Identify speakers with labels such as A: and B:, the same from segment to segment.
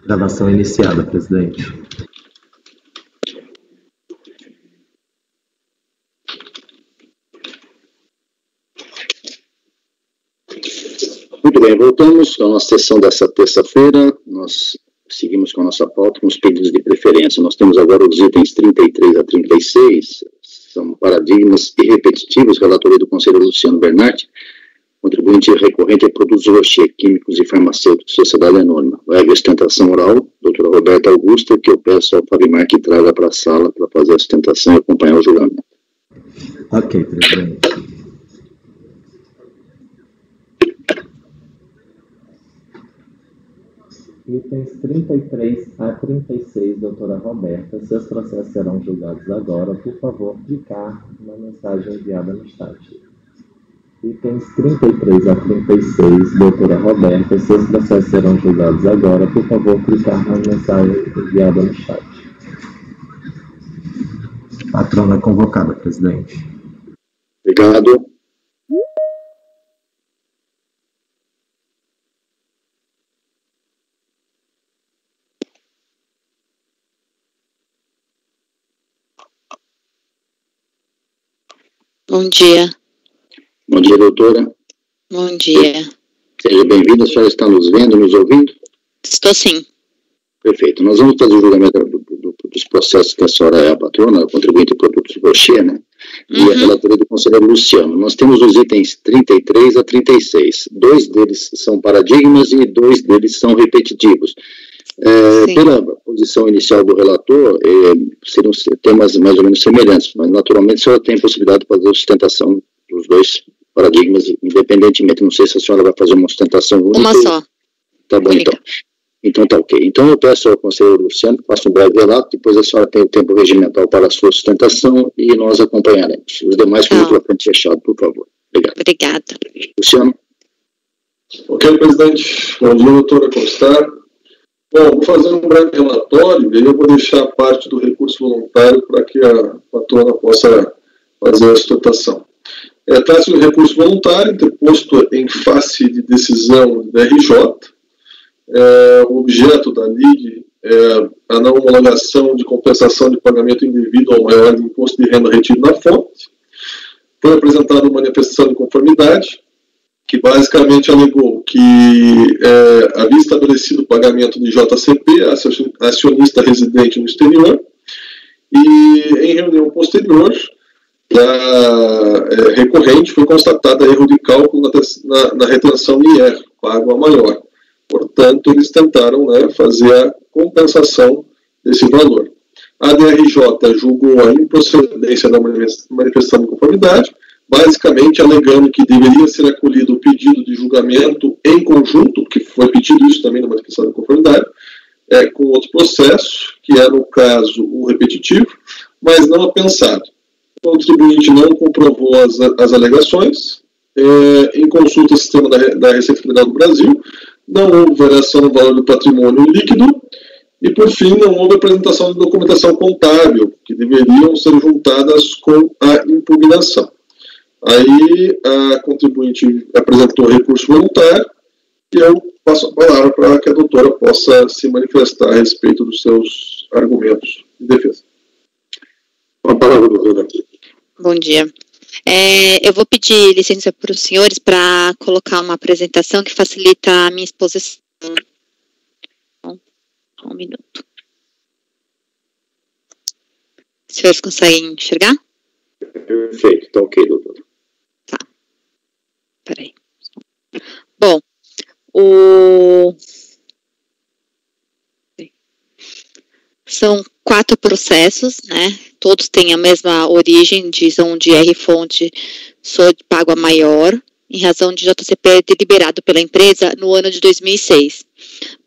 A: Gravação iniciada, presidente.
B: Muito bem, voltamos à nossa sessão dessa terça-feira. Nós seguimos com a nossa pauta, com os pedidos de preferência. Nós temos agora os itens 33 a 36, são paradigmas e repetitivos, relatoria do conselheiro Luciano Bernardi, contribuinte recorrente a produtos Rocher, químicos e farmacêuticos, sociedade anônima. Vai haver sustentação oral, doutora Roberta Augusta, que eu peço ao Fabimar que traga para a sala para fazer a sustentação e acompanhar o julgamento.
A: Ok, presidente. Itens 33 a 36, doutora Roberta, seus processos serão julgados agora. Por favor, clicar na mensagem enviada no chat. Itens 33 a 36, doutora Roberta, seus processos serão julgados agora. Por favor, clicar na mensagem enviada no chat. Patrona convocada, presidente.
B: Obrigado.
C: Bom dia.
B: Bom dia, doutora.
C: Bom dia.
B: Seja bem-vinda. A senhora está nos vendo, nos ouvindo?
C: Estou sim.
B: Perfeito. Nós vamos fazer o julgamento dos processos que a senhora é a patrona, a contribuinte de produtos Rocher, né? E a relatoria do conselheiro Luciano. Nós temos os itens 33 a 36. 2 deles são paradigmas e 2 deles são repetitivos. Pela posição inicial do relator, seriam temas mais ou menos semelhantes, mas naturalmente a senhora tem a possibilidade de fazer a sustentação dos 2 paradigmas, independentemente. Não sei se a senhora vai fazer uma sustentação única.
C: Uma só.
B: Tá bom,
C: única.
B: Então tá ok. Então eu peço ao conselheiro Luciano que faça um breve relato, depois a senhora tem o tempo regimental para a sua sustentação e nós acompanharemos. Os demais com o microfone fechado, por favor. Obrigado.
C: Obrigada.
B: Luciano.
D: Ok, presidente. Bom dia, doutora, como está? Bom, vou fazer um breve relatório e aí eu vou deixar a parte do recurso voluntário para que a patrona possa fazer a sustentação. Trata-se de um recurso voluntário interposto em face de decisão da RJ. O objeto da LIG é a não homologação de compensação de pagamento indevido ao maior de imposto de renda retido na fonte. Foi apresentada uma manifestação de conformidade, que basicamente alegou que havia estabelecido o pagamento de JCP, acionista residente no exterior, e em reunião posterior da recorrente foi constatado erro de cálculo na retenção IR, pago a maior. Portanto, eles tentaram fazer a compensação desse valor. A DRJ julgou a improcedência da manifestação de conformidade, basicamente alegando que deveria ser acolhido o pedido de julgamento em conjunto, que foi pedido isso também na manifestação de conformidade, com outro processo, que é, no caso, o repetitivo, mas não apensado. O contribuinte não comprovou as alegações, em consulta ao sistema da Receita Federal do Brasil, não houve variação no valor do patrimônio líquido, e, por fim, não houve apresentação de documentação contábil, que deveriam ser juntadas com a impugnação. Aí a contribuinte apresentou recurso voluntário e eu passo a palavra para que a doutora possa se manifestar a respeito dos seus argumentos de defesa.
B: Com a palavra, doutora.
C: Bom dia. Eu vou pedir licença para os senhores para colocar uma apresentação que facilita a minha exposição. Um minuto. Os senhores conseguem enxergar?
B: Perfeito, está ok, doutora.
C: Tá. Peraí. Bom, são 4 processos, né? Todos têm a mesma origem, são de R-fonte, sou de pago a maior, em razão de JCP deliberado pela empresa no ano de 2006.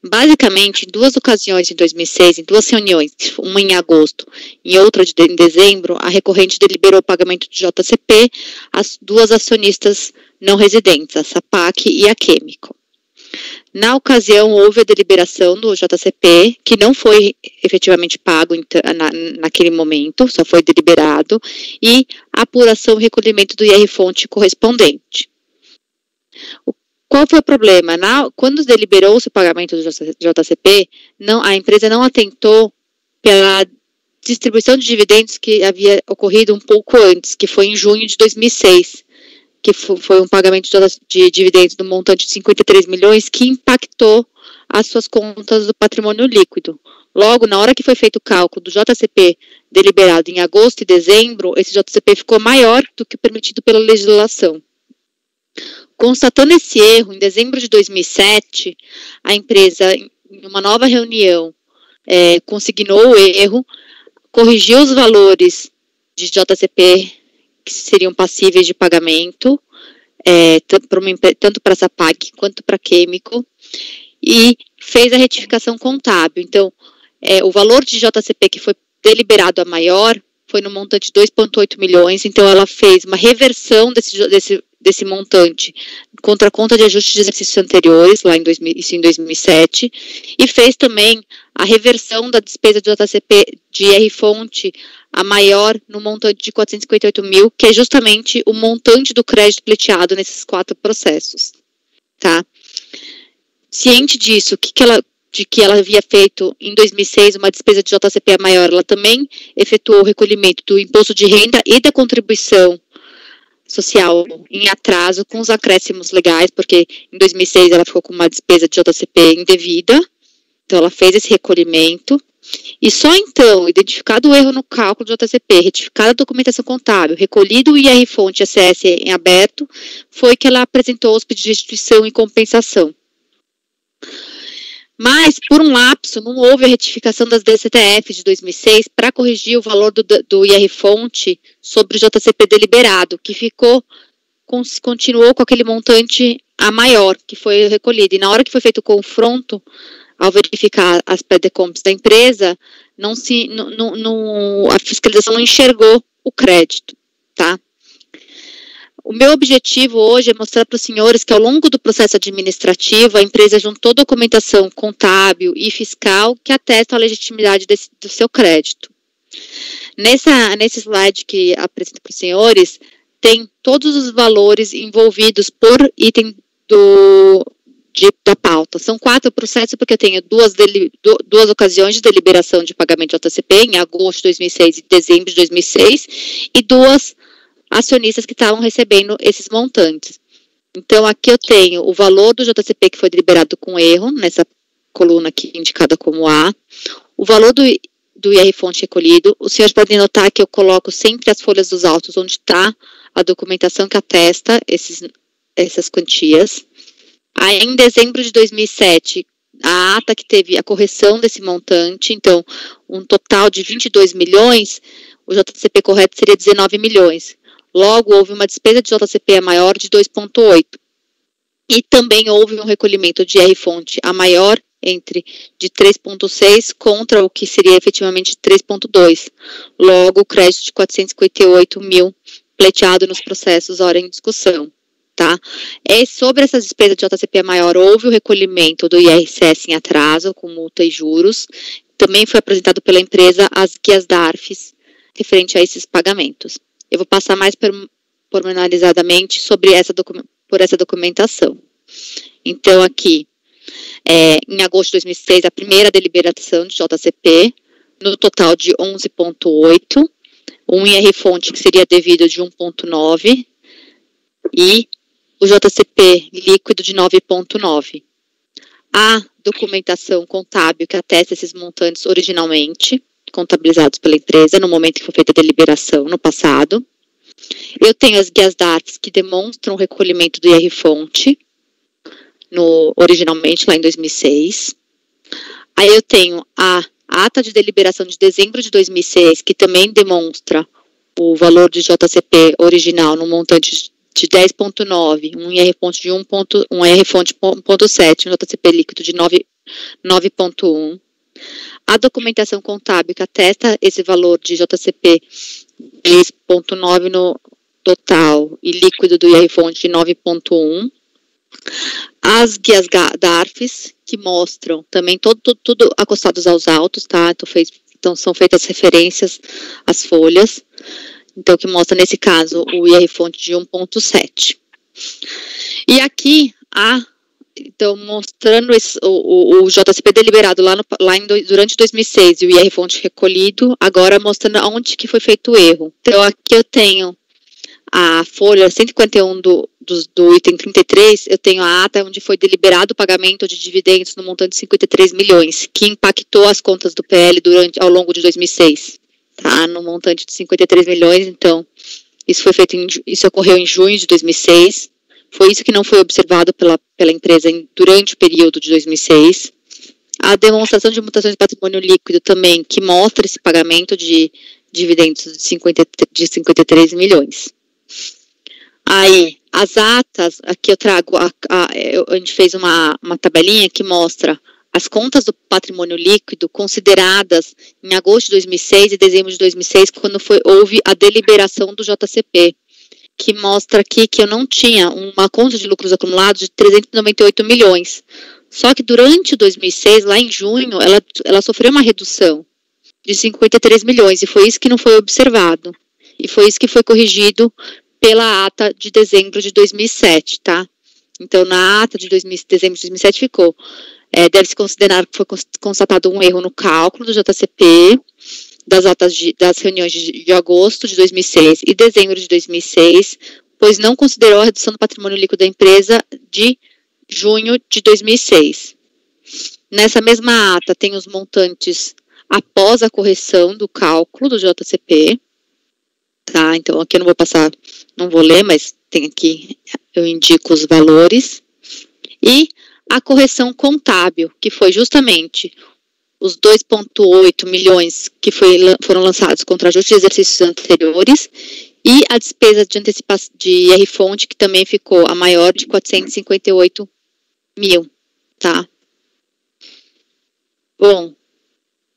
C: Basicamente, em 2 ocasiões em 2006, em 2 reuniões, uma em agosto e outra em dezembro, a recorrente deliberou o pagamento de JCP às 2 acionistas não residentes, a SAPAC e a Químico. Na ocasião, houve a deliberação do JCP, que não foi efetivamente pago naquele momento, só foi deliberado, e a apuração e recolhimento do IR-fonte correspondente. Qual foi o problema? Quando deliberou-se o pagamento do JCP, a empresa não atentou pela distribuição de dividendos que havia ocorrido um pouco antes, que foi em junho de 2006, que foi um pagamento de dividendos no montante de 53 milhões, que impactou as suas contas do patrimônio líquido. Logo, na hora que foi feito o cálculo do JCP deliberado em agosto e dezembro, esse JCP ficou maior do que o permitido pela legislação. Constatando esse erro, em dezembro de 2007, a empresa, em uma nova reunião, consignou o erro, corrigiu os valores de JCP que seriam passíveis de pagamento, tanto para a SAPAG quanto para a Químico, e fez a retificação contábil. Então, o valor de JCP que foi deliberado a maior foi no montante de 2,8 milhões, então ela fez uma reversão desse montante contra a conta de ajuste de exercícios anteriores, lá em 2007, e fez também a reversão da despesa de JCP de R-fonte a maior no montante de 458 mil, que é justamente o montante do crédito pleiteado nesses 4 processos, tá? Ciente disso, de que ela havia feito em 2006 uma despesa de JCP a maior, ela também efetuou o recolhimento do imposto de renda e da contribuição social em atraso com os acréscimos legais, porque em 2006 ela ficou com uma despesa de JCP indevida, então ela fez esse recolhimento, e só então, identificado o erro no cálculo do JCP, retificada a documentação contábil, recolhido o IR-fonte e ACS em aberto, foi que ela apresentou os pedidos de restituição e compensação. Mas, por um lapso, não houve a retificação das DCTF de 2006 para corrigir o valor do IR-fonte sobre o JCP deliberado, que continuou com aquele montante a maior, que foi recolhido. E na hora que foi feito o confronto, ao verificar as PDCOMPs da empresa, a fiscalização não enxergou o crédito, tá? O meu objetivo hoje é mostrar para os senhores que ao longo do processo administrativo, a empresa juntou documentação contábil e fiscal que atestam a legitimidade do seu crédito. Nesse slide que apresento para os senhores, tem todos os valores envolvidos por item da pauta. São 4 processos, porque eu tenho duas ocasiões de deliberação de pagamento de JCP, em agosto de 2006 e dezembro de 2006, e 2 acionistas que estavam recebendo esses montantes. Então, aqui eu tenho o valor do JCP que foi deliberado com erro, nessa coluna aqui indicada como A, o valor do IR-fonte recolhido. Os senhores podem notar que eu coloco sempre as folhas dos autos onde está a documentação que atesta essas quantias. Aí, em dezembro de 2007, a ata que teve a correção desse montante, então, um total de 22 milhões, o JCP correto seria 19 milhões. Logo, houve uma despesa de JCP a maior de 2,8. E também houve um recolhimento de R-fonte a maior de 3,6 contra o que seria efetivamente 3,2. Logo, o crédito de 458 mil pleiteado nos processos ora em discussão. Tá? Sobre essas despesas de JCP a maior, houve o recolhimento do IRCS em atraso, com multa e juros. Também foi apresentado pela empresa as guias da ARFES referente a esses pagamentos. Eu vou passar mais pormenorizadamente sobre essa documentação. Então, aqui, em agosto de 2006, a primeira deliberação de JCP, no total de 11,8, um IR-fonte que seria devido de 1,9 e o JCP líquido de 9,9. A documentação contábil que atesta esses montantes originalmente, contabilizados pela empresa no momento que foi feita a deliberação no passado. Eu tenho as guias DARFs que demonstram o recolhimento do IR-fonte originalmente lá em 2006. Aí eu tenho a ata de deliberação de dezembro de 2006 que também demonstra o valor de JCP original no montante de 10,9, um IR-fonte de 1,7, um JCP líquido de 9,1. A documentação contábil que atesta esse valor de JCP 10,9 no total e líquido do IR-fonte de 9,1. As guias da ARFES, que mostram também tudo acostados aos autos, tá? Então são feitas referências às folhas. Então, que mostra, nesse caso, o IR-fonte de 1,7. E aqui, Então, mostrando o JCP deliberado durante 2006 e o IR-fonte recolhido, agora mostrando onde que foi feito o erro. Então, aqui eu tenho a folha 151 do item 33, eu tenho a ata onde foi deliberado o pagamento de dividendos no montante de 53 milhões, que impactou as contas do PL ao longo de 2006, tá? No montante de 53 milhões, então, isso ocorreu em junho de 2006, foi isso que não foi observado pela empresa durante o período de 2006. A demonstração de mutações de patrimônio líquido também, que mostra esse pagamento de dividendos de 53 milhões. Aí, as atas, aqui eu trago, a gente fez uma tabelinha que mostra as contas do patrimônio líquido consideradas em agosto de 2006 e dezembro de 2006, quando houve a deliberação do JCP, que mostra aqui que eu não tinha uma conta de lucros acumulados de 398 milhões. Só que durante 2006, lá em junho, ela sofreu uma redução de 53 milhões, e foi isso que não foi observado. E foi isso que foi corrigido pela ata de dezembro de 2007, tá? Então, na ata de dezembro de 2007 ficou, deve-se considerar que foi constatado um erro no cálculo do JCP, das reuniões de agosto de 2006 e dezembro de 2006, pois não considerou a redução do patrimônio líquido da empresa de junho de 2006. Nessa mesma ata tem os montantes após a correção do cálculo do JCP, tá? Então aqui eu não vou passar, não vou ler, mas tem aqui, eu indico os valores. E a correção contábil, que foi justamente os 2,8 milhões que foram lançados contra ajustes de exercícios anteriores, e a despesa de antecipação de IR-fonte, que também ficou a maior, de 458 mil, tá? Bom,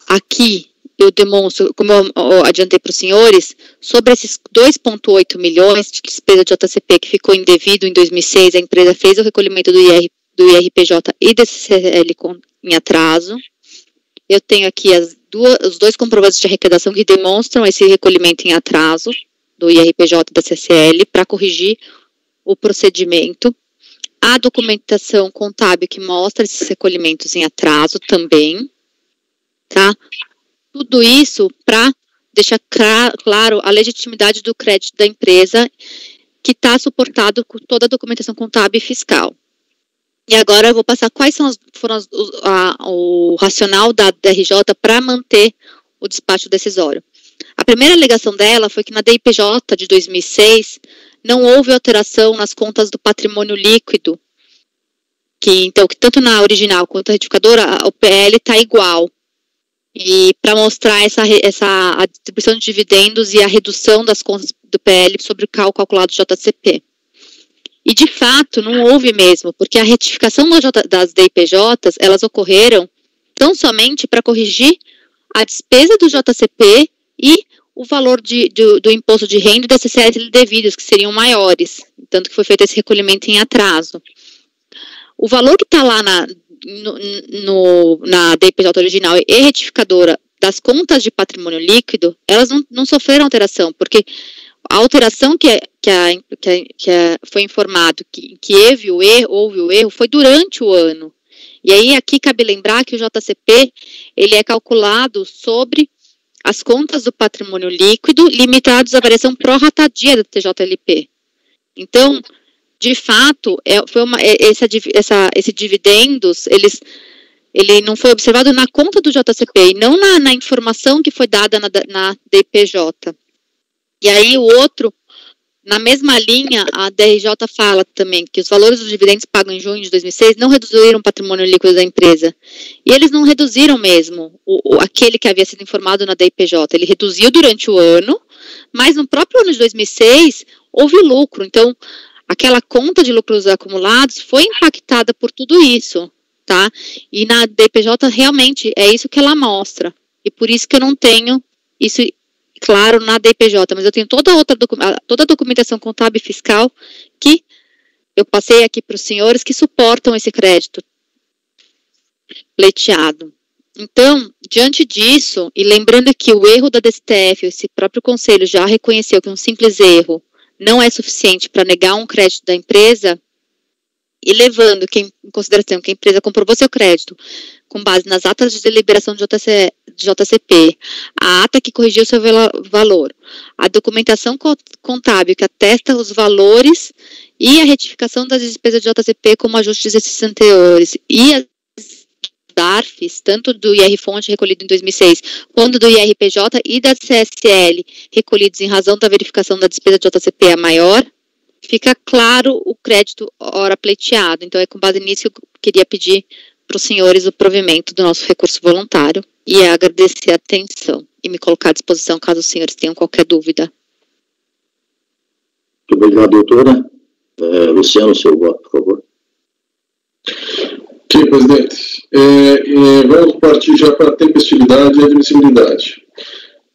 C: aqui eu demonstro, como eu adiantei para os senhores, sobre esses 2,8 milhões de despesa de JCP que ficou indevido em 2006, a empresa fez o recolhimento do IRPJ e do CCL em atraso. Eu tenho aqui os dois comprovantes de arrecadação que demonstram esse recolhimento em atraso do IRPJ e da CCL para corrigir o procedimento. A documentação contábil que mostra esses recolhimentos em atraso também, tá? Tudo isso para deixar claro a legitimidade do crédito da empresa, que está suportado com toda a documentação contábil e fiscal. E agora eu vou passar quais foram o racional da DRJ para manter o despacho decisório. A primeira alegação dela foi que na DIPJ de 2006 não houve alteração nas contas do patrimônio líquido, que tanto na original quanto na retificadora o PL está igual. E para mostrar a distribuição de dividendos e a redução das contas do PL sobre o calculado do JCP. E, de fato, não houve mesmo, porque a retificação das DIPJs, elas ocorreram tão somente para corrigir a despesa do JCP e o valor do imposto de renda e da CCL devidos, que seriam maiores, tanto que foi feito esse recolhimento em atraso. O valor que está lá na DIPJ original e retificadora das contas de patrimônio líquido, elas não sofreram alteração, porque a alteração foi informado que houve o erro foi durante o ano. E aí aqui cabe lembrar que o JCP ele é calculado sobre as contas do patrimônio líquido limitados à variação pró-ratadia da TJLP. Então, de fato, esse dividendos, ele não foi observado na conta do JCP, e não na informação que foi dada na DPJ. E aí o outro, na mesma linha, a DRJ fala também que os valores dos dividendos pagos em junho de 2006 não reduziram o patrimônio líquido da empresa. E eles não reduziram mesmo aquele que havia sido informado na DIPJ. Ele reduziu durante o ano, mas no próprio ano de 2006 houve lucro. Então, aquela conta de lucros acumulados foi impactada por tudo isso, tá? E na DIPJ realmente é isso que ela mostra. E por isso que eu não tenho isso claro na DIPJ, mas eu tenho toda a documentação contábil e fiscal que eu passei aqui para os senhores que suportam esse crédito pleiteado. Então, diante disso, e lembrando que o erro da DSTF, esse próprio conselho já reconheceu que um simples erro não é suficiente para negar um crédito da empresa, e levando em consideração que a empresa comprovou seu crédito com base nas atas de deliberação de JCP, a ata que corrigiu seu valor, a documentação contábil que atesta os valores e a retificação das despesas de JCP como ajustes desses anteriores e as DARFs, tanto do IR-Fonte recolhido em 2006, quanto do IRPJ e da CSL, recolhidos em razão da verificação da despesa de JCP a maior, fica claro o crédito ora pleiteado. Então, é com base nisso que eu queria pedir para os senhores o provimento do nosso recurso voluntário e agradecer a atenção e me colocar à disposição caso os senhores tenham qualquer dúvida.
B: Muito obrigado, doutora. Luciano, seu voto, por favor.
D: Ok, presidente. Vamos partir já para a tempestividade e admissibilidade.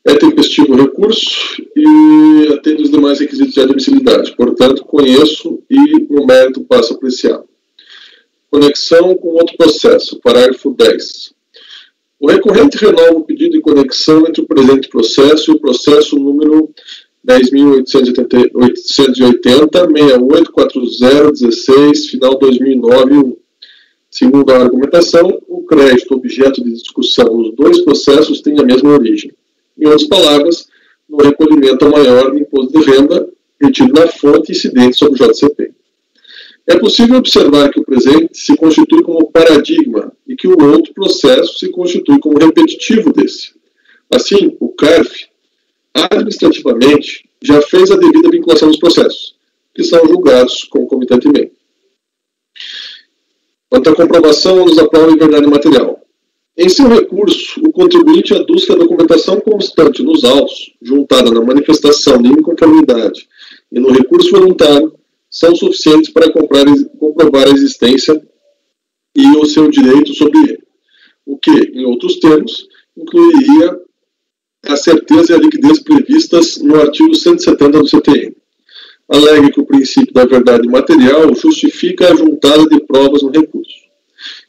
D: É tempestivo o recurso e atende os demais requisitos de admissibilidade. Portanto, conheço e, no mérito, passo a apreciar. Conexão com outro processo, parágrafo 10. O recorrente renova o pedido de conexão entre o presente processo e o processo número 10.880-6840-16, final 2009. Segundo a argumentação, o crédito objeto de discussão nos dois processos tem a mesma origem. Em outras palavras, no recolhimento maior de imposto de renda retido na fonte incidente sobre o JCP. É possível observar que o presente se constitui como paradigma e que o outro processo se constitui como repetitivo desse. Assim, o CARF, administrativamente, já fez a devida vinculação dos processos, que são julgados concomitantemente. Quanto à comprovação ou da prova de verdade material. Em seu recurso, o contribuinte aduz que a documentação constante nos autos, juntada na manifestação de inconformidade e no recurso voluntário, são suficientes para comprovar a existência e o seu direito sobre ele, o que, em outros termos, incluiria a certeza e a liquidez previstas no artigo 170 do CTN. Alega que o princípio da verdade material justifica a juntada de provas no recurso.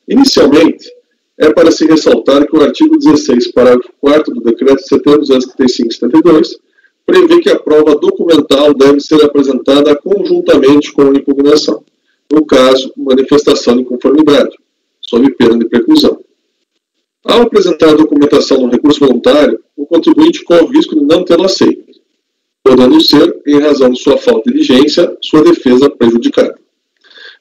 D: Inicialmente, é para se ressaltar que o artigo 16, parágrafo 4º do Decreto 70.235/72 prevê que a prova documental deve ser apresentada conjuntamente com a impugnação, no caso, manifestação de inconformidade, sob pena de preclusão. Ao apresentar a documentação no recurso voluntário, o contribuinte corre o risco de não tê-lo aceito, podendo ser, em razão de sua falta de diligência, sua defesa prejudicada.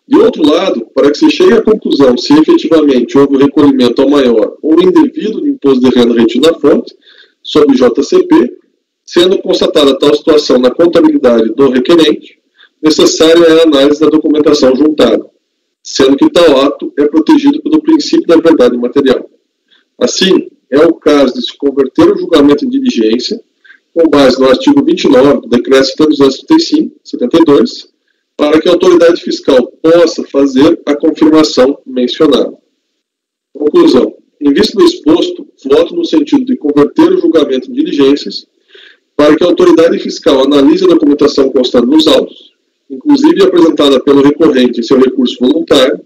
D: De outro lado, para que se chegue à conclusão se efetivamente houve o recolhimento ao maior ou indevido de imposto de renda retido na fonte, sob JCP, sendo constatada tal situação na contabilidade do requerente, necessária é a análise da documentação juntada, sendo que tal ato é protegido pelo princípio da verdade material. Assim, é o caso de se converter o julgamento em diligência, com base no artigo 29 do Decreto 72, para que a autoridade fiscal possa fazer a confirmação mencionada. Conclusão. Em vista do exposto, voto no sentido de converter o julgamento em diligências, para que a autoridade fiscal analise a documentação constante nos autos, inclusive apresentada pelo recorrente em seu recurso voluntário,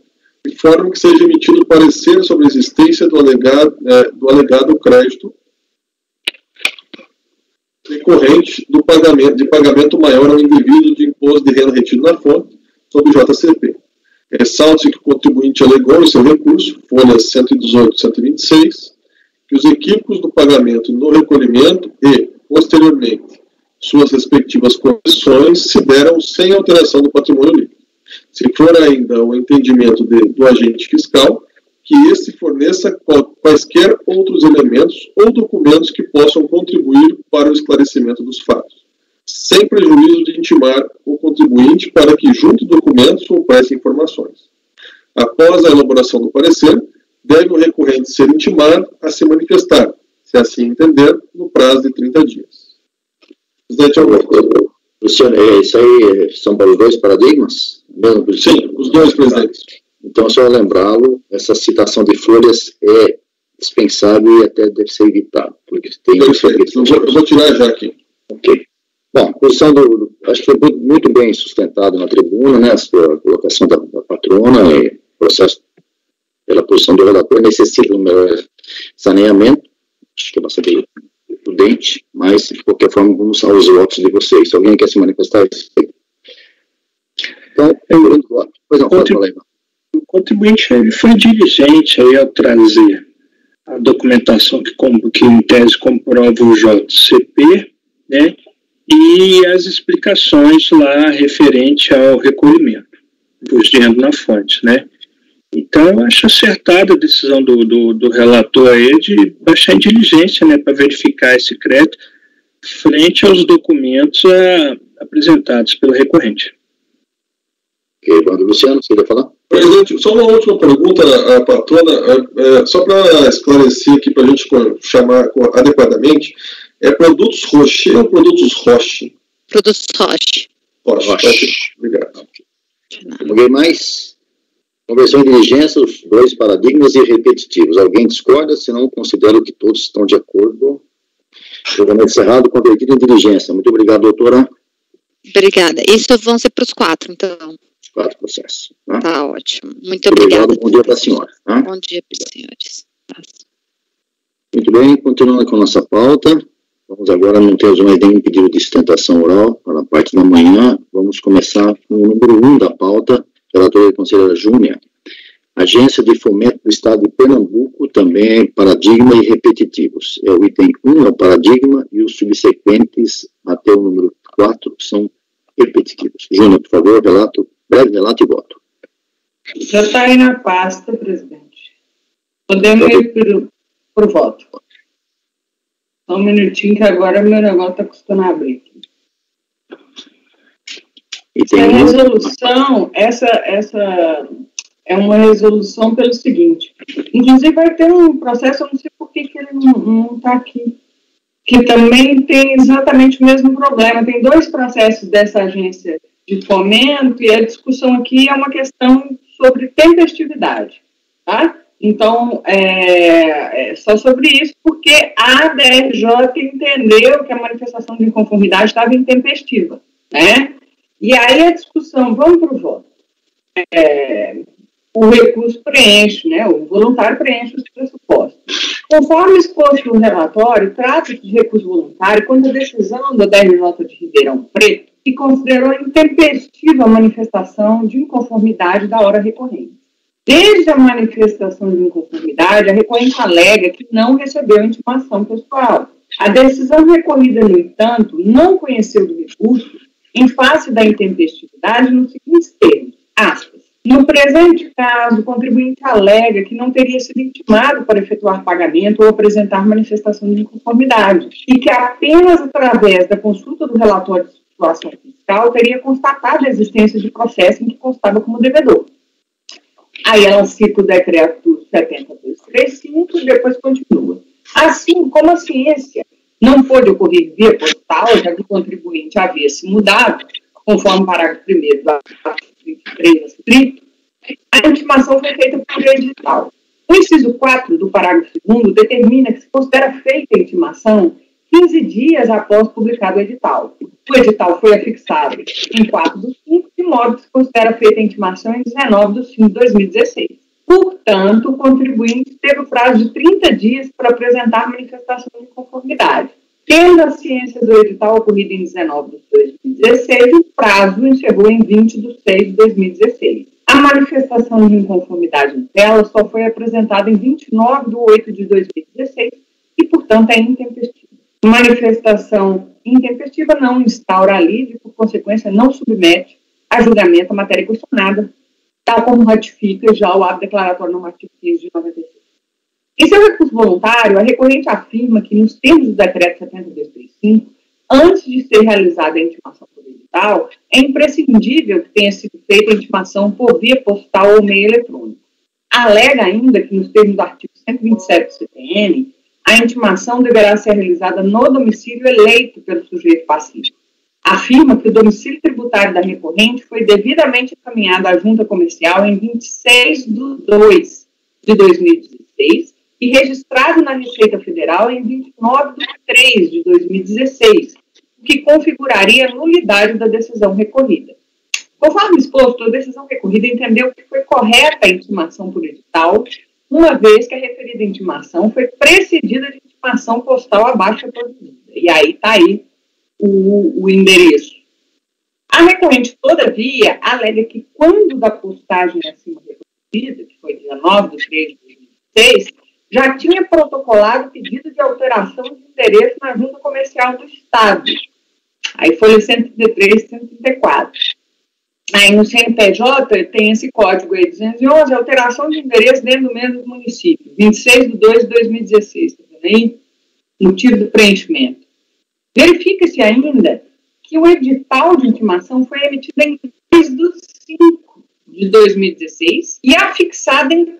D: de forma que seja emitido parecer sobre a existência do alegado crédito decorrente de pagamento maior ao indevido de imposto de renda retido na fonte, sob o JCP. Ressalte-se que o contribuinte alegou em seu recurso, folhas 118 e 126, que os equívocos do pagamento no recolhimento e, posteriormente, suas respectivas correções se deram sem alteração do patrimônio líquido. Se for ainda o entendimento do agente fiscal, que este forneça quaisquer outros elementos ou documentos que possam contribuir para o esclarecimento dos fatos, sem prejuízo de intimar o contribuinte para que junte documentos ou preste informações. Após a elaboração do parecer, deve o recorrente ser intimado a se manifestar, se assim entender, no prazo de 30 dias.
B: Luciano, isso aí são para os dois paradigmas?
D: Sim, os dois, presidente.
B: Então, só lembrá-lo, essa citação de folhas é dispensável e até deve ser evitada. Porque tem
D: eu vou tirar já aqui.
B: Ok. Bom, a posição acho que foi muito bem sustentado na tribuna, né, a sua colocação da patrona e o processo pela posição do relator necessita um melhor saneamento, acho que é bastante prudente, mas de qualquer forma vamos aos votos de vocês. Se alguém quer se manifestar, Então,
E: o contribuinte ele foi diligente aí ao trazer a documentação que em tese comprova o JCP, né, e as explicações lá referente ao recolhimento dos dinheiros na fonte, né. Então, eu acho acertada a decisão do relator aí de baixar em diligência, né, para verificar esse crédito frente aos documentos apresentados pelo recorrente.
B: Ok, Evandro. Luciano, você quer falar?
D: Presidente, só uma última pergunta, patrona, só para esclarecer aqui, para a gente chamar adequadamente, é produtos Rocher ou produtos Roche?
C: Produtos Roche.
D: Ok, obrigado.
B: Alguém mais? Conversão em diligência, os dois paradigmas e repetitivos. Alguém discorda? Se não, considero que todos estão de acordo. Julgamento encerrado, convertido em diligência. Muito obrigado, doutora.
C: Obrigada. Isso vão ser para os 4, então.
B: 4 processos. Tá,
C: tá ótimo. Muito obrigada.
B: Bom dia para a senhora. Tá?
C: Bom dia para os senhores.
B: Muito bem, continuando com a nossa pauta. Vamos agora, não temos mais nenhum pedido de sustentação oral para a parte da manhã. Vamos começar com o número 1 da pauta, relatora e conselheira Júnia. Agência de Fomento do Estado de Pernambuco, também paradigma e repetitivos. É o item 1, é o paradigma, e os subsequentes, até o número 4, são repetitivos. Júnia, por favor, breve relato e voto.
F: Já está aí na pasta, presidente. Podemos ir por voto. Só um minutinho, que agora meu negócio está custando abrir aqui. Essa resolução, essa é uma resolução pelo seguinte. Inclusive vai ter um processo, eu não sei por que ele não está aqui, que também tem exatamente o mesmo problema. Tem 2 processos dessa agência de fomento, e a discussão aqui é uma questão sobre tempestividade, tá? Então, é só sobre isso, porque a DRJ entendeu que a manifestação de inconformidade estava intempestiva, né? E aí a discussão, vamos para o voto. O recurso preenche, né? O voluntário preenche os pressupostos. Conforme exposto no relatório, trata-se de recurso voluntário quando a decisão da DRJ de Ribeirão Preto que considerou intempestiva a manifestação de inconformidade da hora recorrente. Desde a manifestação de inconformidade, a recorrente alega que não recebeu intimação pessoal. A decisão recorrida, no entanto, não conheceu do recurso em face da intempestividade nos seguintes termos, aspas, no presente caso, o contribuinte alega que não teria sido intimado para efetuar pagamento ou apresentar manifestação de inconformidade e que apenas através da consulta do relatório de situação fiscal teria constatado a existência de processo em que constava como devedor. Aí ela cita o decreto 70235 e depois continua. Assim como a ciência não pôde ocorrer via postal, já que o contribuinte havia se mudado, conforme o parágrafo 1º do artigo 33 escrito, a intimação foi feita por edital. O inciso 4 do parágrafo 2º determina que se considera feita a intimação 15 dias após publicado o edital. O edital foi afixado em 4/5, de modo que se considera feita a intimação em 19/5 de 2016. Portanto, o contribuinte teve o prazo de 30 dias para apresentar manifestação de inconformidade. Tendo a ciência do edital ocorrido em 19/2/2016, o prazo encerrou em 20/6 de 2016. A manifestação de inconformidade dela só foi apresentada em 29/8 de 2016 e, portanto, é intempestiva. Manifestação intempestiva não instaura alívio, por consequência, não submete a julgamento a matéria questionada, tal como ratifica já o ato declaratório normativo 15 de 96. Em seu recurso voluntário, a recorrente afirma que, nos termos do decreto 70235, antes de ser realizada a intimação por edital, é imprescindível que tenha sido feita a intimação por via postal ou meio eletrônico. Alega ainda que, nos termos do artigo 127 do CPM, a intimação deverá ser realizada no domicílio eleito pelo sujeito passivo. Afirma que o domicílio tributário da recorrente foi devidamente encaminhado à Junta Comercial em 26/2 de 2016 e registrado na Receita Federal em 29/3 de 2016, o que configuraria a nulidade da decisão recorrida. Conforme exposto, a decisão recorrida entendeu que foi correta a intimação por edital, uma vez que a referida intimação foi precedida de intimação postal abaixo da produzida. E aí está aí o endereço. A recorrente, todavia, alega que quando da postagem acima reproduzida, que foi dia 9 de 3 de 2006, já tinha protocolado pedido de alteração de endereço na Junta Comercial do Estado. Aí folha 133 e 134. Aí no CNPJ tem esse código aí, 211, alteração de endereço dentro do mesmo município, 26/2/2016, tá vendo aí? Motivo do preenchimento. Verifica-se ainda que o edital de intimação foi emitido em 3/5/2016 e afixado em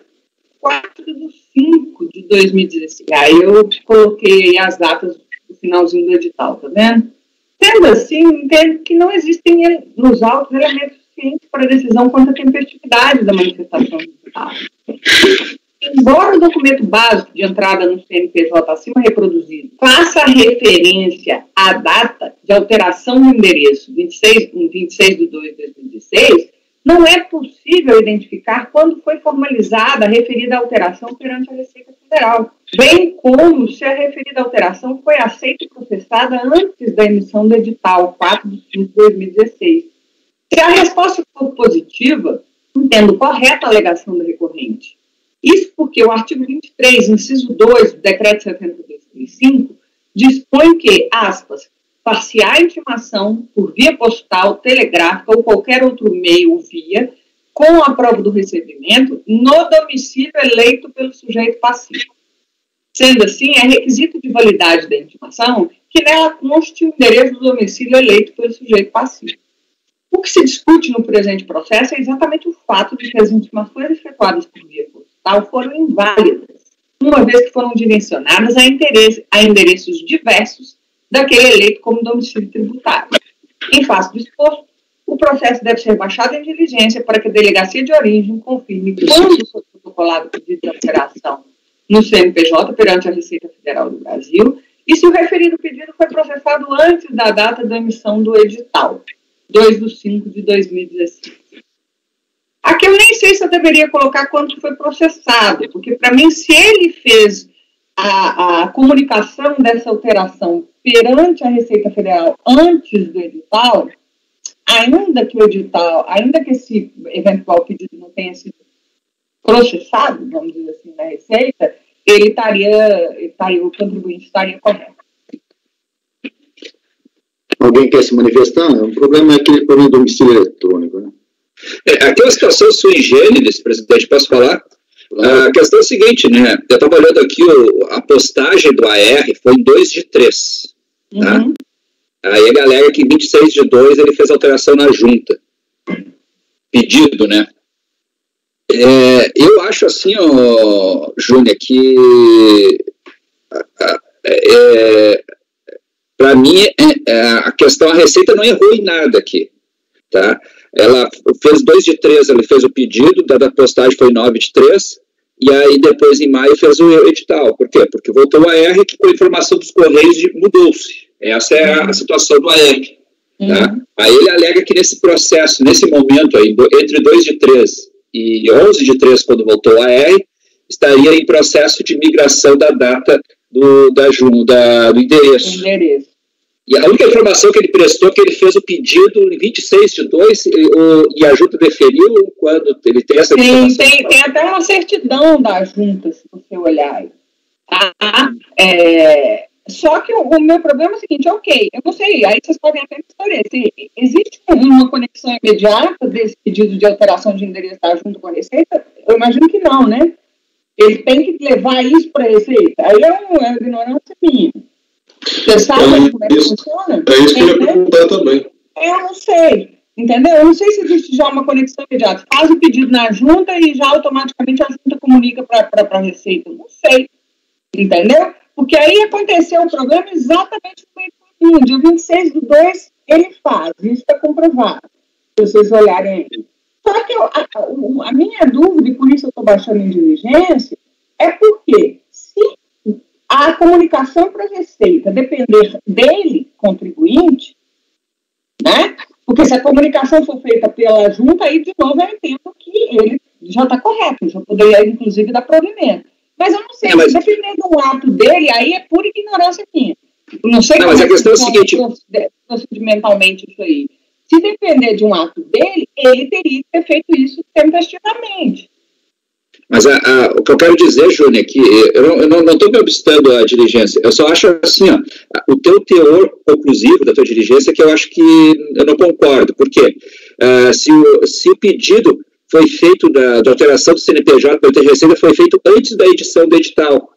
F: 4/5/2016. Aí eu coloquei as datas do finalzinho do edital, tá vendo? Sendo assim, entendo que não existem nos autos elementos suficientes para decisão quanto à tempestividade da manifestação do edital. Embora o documento básico de entrada no CNPJ acima reproduzido faça referência à data de alteração do endereço 26/2/2016, não é possível identificar quando foi formalizada a referida alteração perante a Receita Federal, bem como se a referida alteração foi aceita e processada antes da emissão do edital 4/5/2016. Se a resposta for positiva, entendo correta a alegação do recorrente. Isso porque o artigo 23, inciso 2 do Decreto 72/2005, dispõe que, aspas, far-se-á a intimação por via postal, telegráfica ou qualquer outro meio ou via, com a prova do recebimento, no domicílio eleito pelo sujeito passivo. Sendo assim, é requisito de validade da intimação que nela conste o endereço do domicílio eleito pelo sujeito passivo. O que se discute no presente processo é exatamente o fato de que as intimações efetuadas por via postal foram inválidas, uma vez que foram direcionadas a endereços diversos daquele eleito como domicílio tributário. Em face do exposto, o processo deve ser baixado em diligência para que a delegacia de origem confirme quando foi protocolado o pedido de alteração no CNPJ perante a Receita Federal do Brasil e se o referido pedido foi processado antes da data da emissão do edital, 2/5/2016. Aqui eu nem sei se eu deveria colocar quando foi processado, porque para mim, se ele fez a comunicação dessa alteração perante a Receita Federal antes do edital, ainda que esse eventual pedido não tenha sido processado, vamos dizer assim, na Receita, o contribuinte estaria correto.
B: Alguém quer se manifestar? O problema é aquele problema do domicílio eletrônico, né?
G: Aquela situação sui generis, presidente, posso falar? A questão é a seguinte, né? Eu estava olhando aqui, a postagem do AR foi em 2/3, tá?
F: Uhum.
G: Aí ele alega que em 26/2 ele fez alteração na junta. Pedido, né? Eu acho assim, Júnior, que para mim a questão, a Receita não errou em nada aqui, tá? Ela fez 2/3, ela fez o pedido, da postagem foi 9/3, e aí depois em maio fez o edital. Por quê? Porque voltou o AR que com a informação dos Correios mudou-se. Essa é a situação do AR. Tá? Aí ele alega que nesse processo, nesse momento aí, entre 2/3 e 11/3, quando voltou o AR, estaria em processo de migração da data do endereço. E a única informação que ele prestou é que ele fez o pedido em 26/2 e a junta deferiu quando ele tem essa informação.
F: Tem até uma certidão da junta, se você olhar. Só que o meu problema é o seguinte, ok, eu não sei, aí vocês podem até me esclarecer. Existe uma conexão imediata desse pedido de alteração de endereço da junta com a Receita? Eu imagino que não, né? Ele tem que levar isso para a Receita. Aí é uma ignorância minha. Você sabe como é que funciona?
D: É isso que eu ia perguntar também.
F: Eu não sei, entendeu? Eu não sei se existe já uma conexão imediata. Faz o pedido na junta e já automaticamente a junta comunica para a Receita. Não sei, entendeu? Porque aí aconteceu o problema exatamente no meio do caminho. Dia 26/2 ele faz, isso está comprovado. Se vocês olharem aí. Só que a minha dúvida, e por isso eu estou baixando em diligência, é porque se a comunicação para a Receita depender dele, contribuinte, né? Porque se a comunicação for feita pela junta, aí de novo eu entendo que ele já está correto, já poderia inclusive dar provimento. Mas eu não sei, dependendo do ato dele, aí é pura ignorância minha. Não sei
G: mas a questão é a seguinte,
F: procedimentalmente isso aí. Se depender de um ato dele, ele teria que ter feito isso tempestivamente.
G: Mas o que eu quero dizer, Júnior, é que eu não estou me obstando à diligência. Eu só acho assim, ó, o teu teor conclusivo da tua diligência que eu acho que eu não concordo. Por quê? Se o pedido foi feito da alteração do CNPJ para o Receita foi feito antes da edição do edital.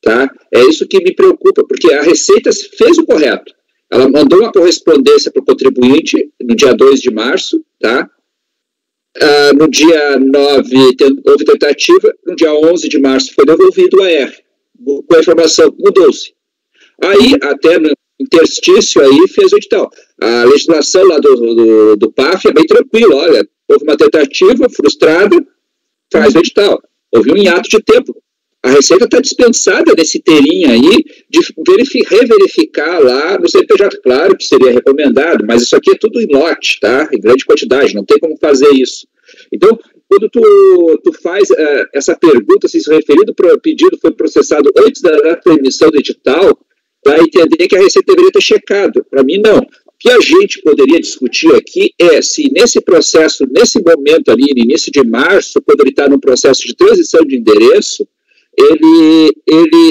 G: Tá? É isso que me preocupa, porque a Receita fez o correto. Ela mandou uma correspondência para o contribuinte no dia 2 de março, tá? No dia 9 houve tentativa, no dia 11 de março foi devolvido o AR, com a informação, mudou-se. Aí, até no interstício, aí fez o edital. A legislação lá do PAF é bem tranquila, olha, houve uma tentativa frustrada, faz o edital. Houve um hiato de tempo. A Receita está dispensada nesse terrinho aí de reverificar lá no CNPJ. Claro que seria recomendado, mas isso aqui é tudo em lote, tá? Em grande quantidade, não tem como fazer isso. Então, quando tu faz essa pergunta, se referido para o pedido foi processado antes da emissão do edital, vai entender que a Receita deveria ter checado. Para mim, não. O que a gente poderia discutir aqui é se nesse processo, nesse momento ali, no início de março, quando ele está num processo de transição de endereço, ele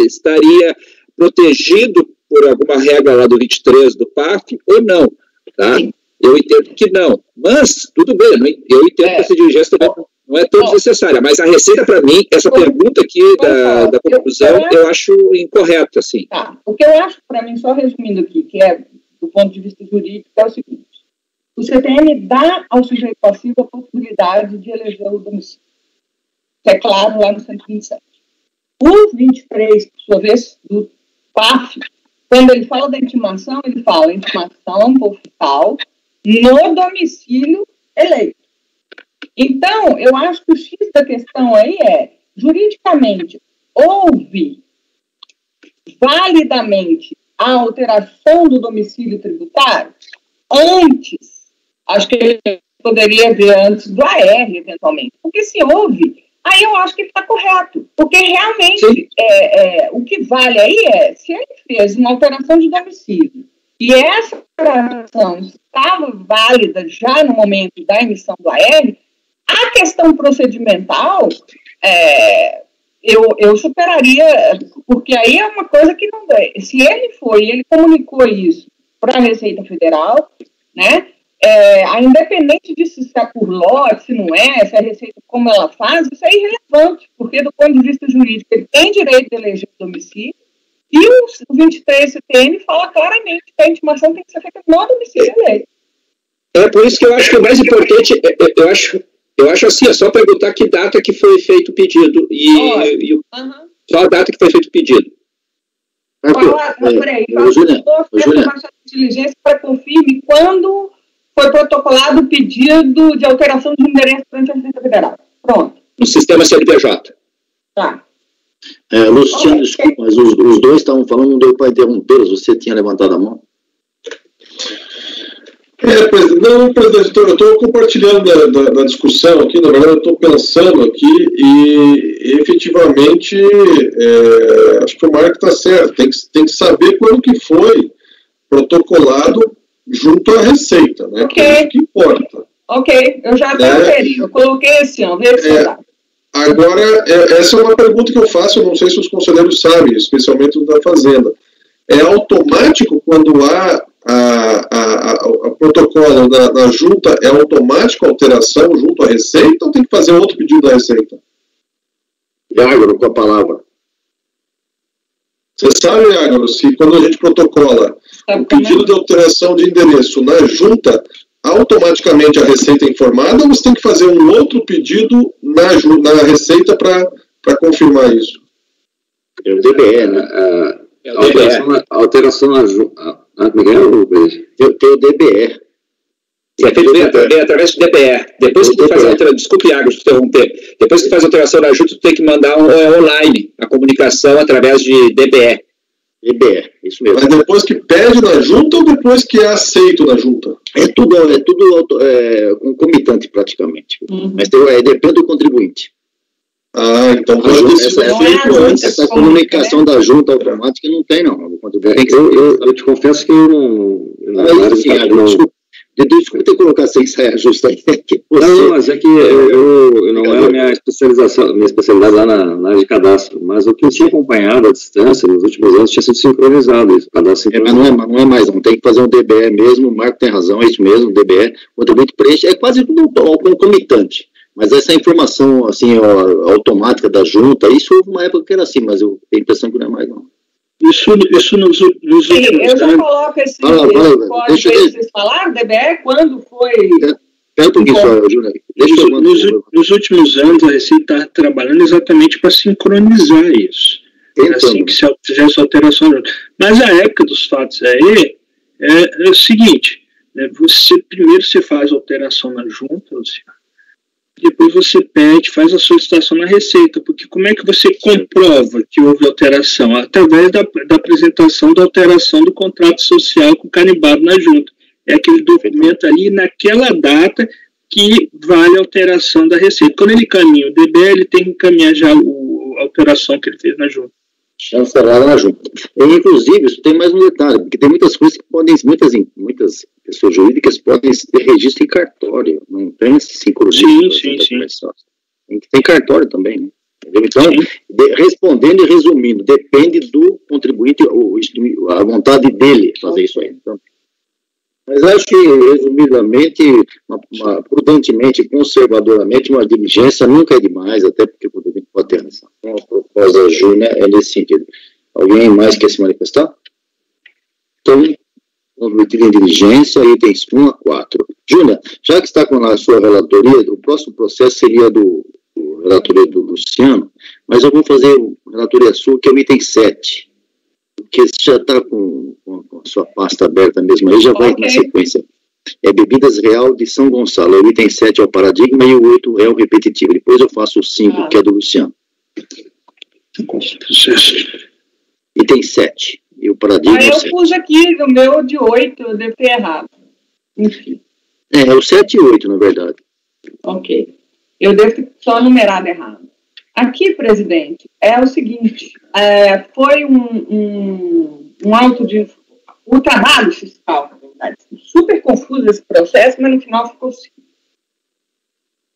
G: estaria protegido por alguma regra lá do 23 do PAF ou não, tá? Eu entendo que não, mas tudo bem, eu entendo que essa diligência também não é tão desnecessária, mas a Receita, para mim, essa pergunta aqui da conclusão, eu acho incorreta, assim.
F: Tá. O que eu acho, para mim, só resumindo aqui, que é do ponto de vista jurídico, é o seguinte: o CTN dá ao sujeito passivo a possibilidade de eleger o domicílio. Isso é claro lá no 127. O 23, por sua vez, do PAF, quando ele fala da intimação, ele fala intimação postal no domicílio eleito. Então, eu acho que o X da questão aí é, juridicamente, houve validamente a alteração do domicílio tributário antes, acho que ele poderia ver antes do AR, eventualmente, porque se houve, aí eu acho que está correto, porque realmente o que vale aí é, se ele fez uma alteração de domicílio e essa alteração estava válida já no momento da emissão do AR, a questão procedimental, eu superaria, porque aí é uma coisa que não... Se ele comunicou isso para a Receita Federal, né? Independente de se está por lote, se não é, se a Receita, como ela faz, isso é irrelevante, porque do ponto de vista jurídico ele tem direito de eleger o domicílio, e o 23 CTN fala claramente que a intimação tem que ser feita no domicílio eleito.
G: É por isso que eu acho que o mais importante, eu acho assim, é só perguntar que data que foi feito o pedido, só a data que foi feito o pedido.
F: Peraí, diligência para confirme quando foi protocolado o pedido de alteração de endereço perante a Receita Federal. Pronto.
G: No sistema CNPJ.
F: Tá.
B: Luciano, desculpa, mas os dois estavam falando, não deu para interrompê-los, você tinha levantado a mão?
D: Presidente, eu estou compartilhando da discussão aqui, na verdade eu estou pensando aqui e efetivamente acho que o Marco está certo, tem que saber quando que foi protocolado junto à Receita, né?
F: Ok.
D: Que é isso que importa.
F: Ok, eu já conferi, eu coloquei esse ano,
D: Agora, essa é uma pergunta que eu faço, eu não sei se os conselheiros sabem, especialmente o da Fazenda. É automático quando há a protocolo da junta, é automático a alteração junto à Receita ou tem que fazer outro pedido da Receita?
B: Ágoro, com a palavra.
D: Você sabe, Ágoro, se quando a gente protocola o pedido de alteração de endereço na junta, automaticamente a Receita é informada ou você tem que fazer um outro pedido na Receita para confirmar isso?
B: É o DBE, né? A alteração na junta. Como é o tem o DBE.
G: É feito através do DBE. Depois que tu faz a alteração, desculpe, Ágoro, te interromper. Depois que tu faz a alteração na junta, tu tem que mandar online a comunicação através de DBE.
B: DBE, isso mesmo.
D: Mas depois que pede na junta ou depois que é aceito na junta?
B: É tudo concomitante praticamente. Mas depende do contribuinte.
D: Então pode ter sido feito antes.
B: Essa comunicação da junta automática não tem, não. Eu te confesso que eu não. Desculpa ter colocado sem saia justa aí.
H: Não, mas é que eu não era minha especialidade lá na área de cadastro, mas o que eu tinha acompanhado à distância nos últimos anos tinha sido sincronizado isso, cadastro sincronizado.
B: Mas não é mais, não tem que fazer um DBE mesmo, o Marco tem razão, é isso mesmo, DBE, o contribuinte preenche, é quase tudo concomitante, mas essa informação, assim, automática da junta, isso houve uma época que era assim, mas eu tenho a impressão que não é mais, não.
E: Isso nos últimos
F: eu já coloco esse código que vocês falaram, DBE, quando foi...
B: Pera um pouquinho só, Júlia.
E: Nos últimos anos, a Receita está trabalhando exatamente para sincronizar isso. Então, assim que se fizesse alteração. Mas a época dos fatos aí é o seguinte, né, primeiro você faz a alteração na junta, depois você pede, faz a solicitação na Receita, porque como é que você comprova que houve alteração? Através da apresentação da alteração do contrato social com carimbado na junta. É aquele documento ali, naquela data, que vale a alteração da Receita. Quando ele caminha o DBE, ele tem que encaminhar já a alteração que ele fez na junta.
B: Chancelada na junta. Inclusive, isso tem mais um detalhe, porque tem muitas coisas que podem, muitas pessoas jurídicas podem ter registro em cartório, não tem sincronismo. Sim. Tem que ter cartório também, né? Então, respondendo e resumindo, depende do contribuinte, a vontade dele fazer isso aí. Então, mas acho que, resumidamente, prudentemente, conservadoramente, uma diligência nunca é demais, até porque o contribuinte pode ter razão. Então, a proposta da Júlia é nesse sentido. Alguém mais quer se manifestar? Então, contribuinte em diligência, itens 1 a 4. Júlia, já que está com a sua relatoria, o próximo processo seria do relatoria do Luciano, mas eu vou fazer a relatoria sua, que é o item 7. Porque você já está com a sua pasta aberta mesmo, aí já vai na sequência. É Bebidas Real de São Gonçalo. O item 7 é o paradigma e o 8 é o repetitivo. Depois eu faço o 5, que é do Luciano. Item 7. E o paradigma.
F: Eu pus aqui no meu de 8, eu devo ter errado. Enfim.
B: É o 7 e 8, na verdade.
F: Ok. Eu devo ter só numerado errado. Aqui, presidente, é o seguinte, foi um auto de... O trabalho fiscal, na verdade, super confuso esse processo, mas no final ficou assim.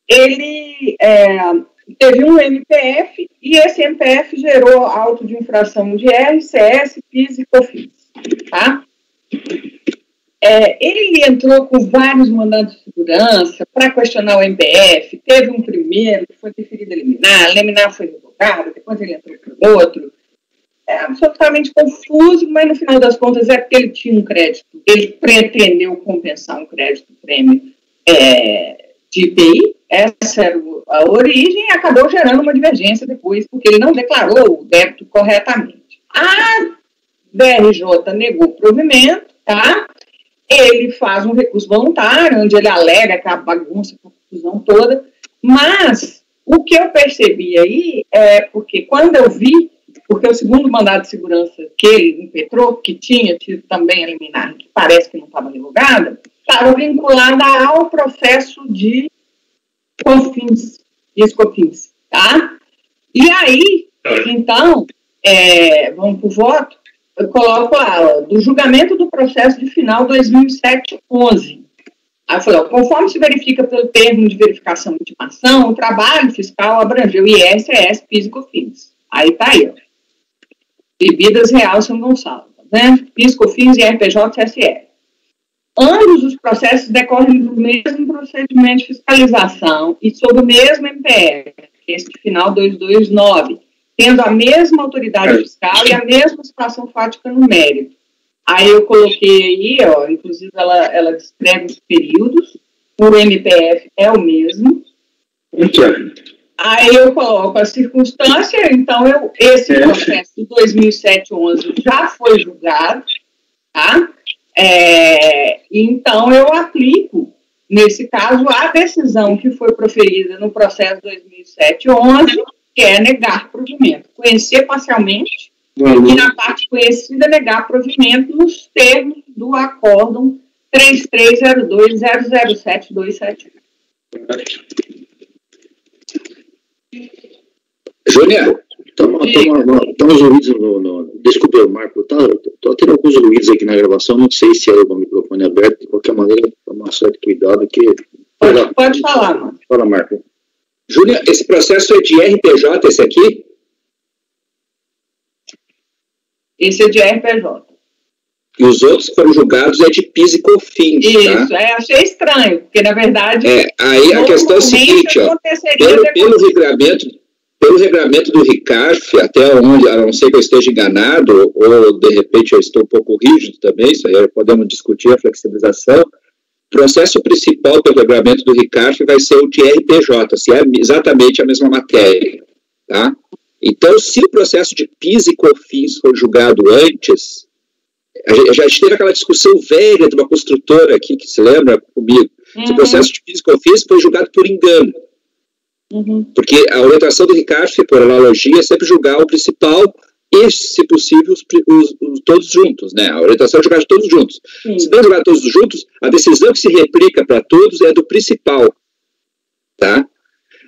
F: Ele teve um MPF e esse MPF gerou auto de infração de RCS, PIS e COFINS, tá? Ele entrou com vários mandados de segurança para questionar o MPF, teve um primeiro que foi deferido liminar foi revogado, depois ele entrou para o outro. É absolutamente confuso, mas no final das contas é porque ele tinha um crédito, ele pretendeu compensar um crédito prêmio de IPI, essa era a origem, e acabou gerando uma divergência depois, porque ele não declarou o débito corretamente. A DRJ negou o provimento, tá? Ele faz um recurso voluntário, onde ele alega aquela bagunça, a confusão toda, mas o que eu percebi aí porque quando eu vi, porque o segundo mandado de segurança que ele impetrou, que tinha tido também a liminar, que parece que não estava revogada, estava vinculada ao processo de COFINS e COFINS, tá? E aí, então, vamos para o voto, eu coloco lá, do julgamento do processo de final 2007-11. Aí eu falei, conforme se verifica pelo termo de verificação de intimação, o trabalho fiscal abrangeu ISS, PIS e COFINS. Aí tá aí, ó. Bebidas Real São Gonçalo, né? PIS, COFINS e RPJ CSE. Ambos os processos decorrem do mesmo procedimento de fiscalização e sob o mesmo MPF, esse de final 229, tendo a mesma autoridade fiscal e a mesma situação fática no mérito. Aí eu coloquei aí, ó, inclusive ela descreve os períodos, o MPF é o mesmo. Aí eu coloco a circunstância, então esse processo de 2007-11 já foi julgado, tá? Então eu aplico, nesse caso, a decisão que foi proferida no processo 2007-11, que é negar provimento, conhecer parcialmente, e na parte conhecida, negar provimento nos termos do acórdão 3302-007-271.
B: Júlia, estamos ouvidos desculpa, Marco, tô tendo alguns ruídos aqui na gravação, não sei se é o meu microfone microfone aberto, de qualquer maneira, tomar um certo cuidado que...
F: Pode falar, mano.
B: Fala, Marco.
G: Júnior, esse processo é de RPJ, esse aqui?
F: Esse é de RPJ.
G: E os outros que foram julgados é de PIS e COFINS,
F: Isso,
G: tá?
F: Achei estranho, porque na verdade...
G: Aí a questão é a seguinte, ó, pelo regulamento do RICARF, até onde, a não ser que eu esteja enganado, ou de repente eu estou um pouco rígido também, isso aí podemos discutir a flexibilização, o processo principal pelo regulamento do RICARF vai ser o de RPJ, se é exatamente a mesma matéria, tá? Então, se o processo de PIS e COFINS for julgado antes... A gente teve aquela discussão velha de uma construtora aqui, que se lembra comigo. O processo de PIS e COFINS foi julgado por engano. Porque a orientação do RICARF, por analogia, é sempre julgar o principal e, se possível, todos juntos, né? A orientação é julgar todos juntos. Se não julgar todos juntos, a decisão que se replica para todos é do principal. Tá?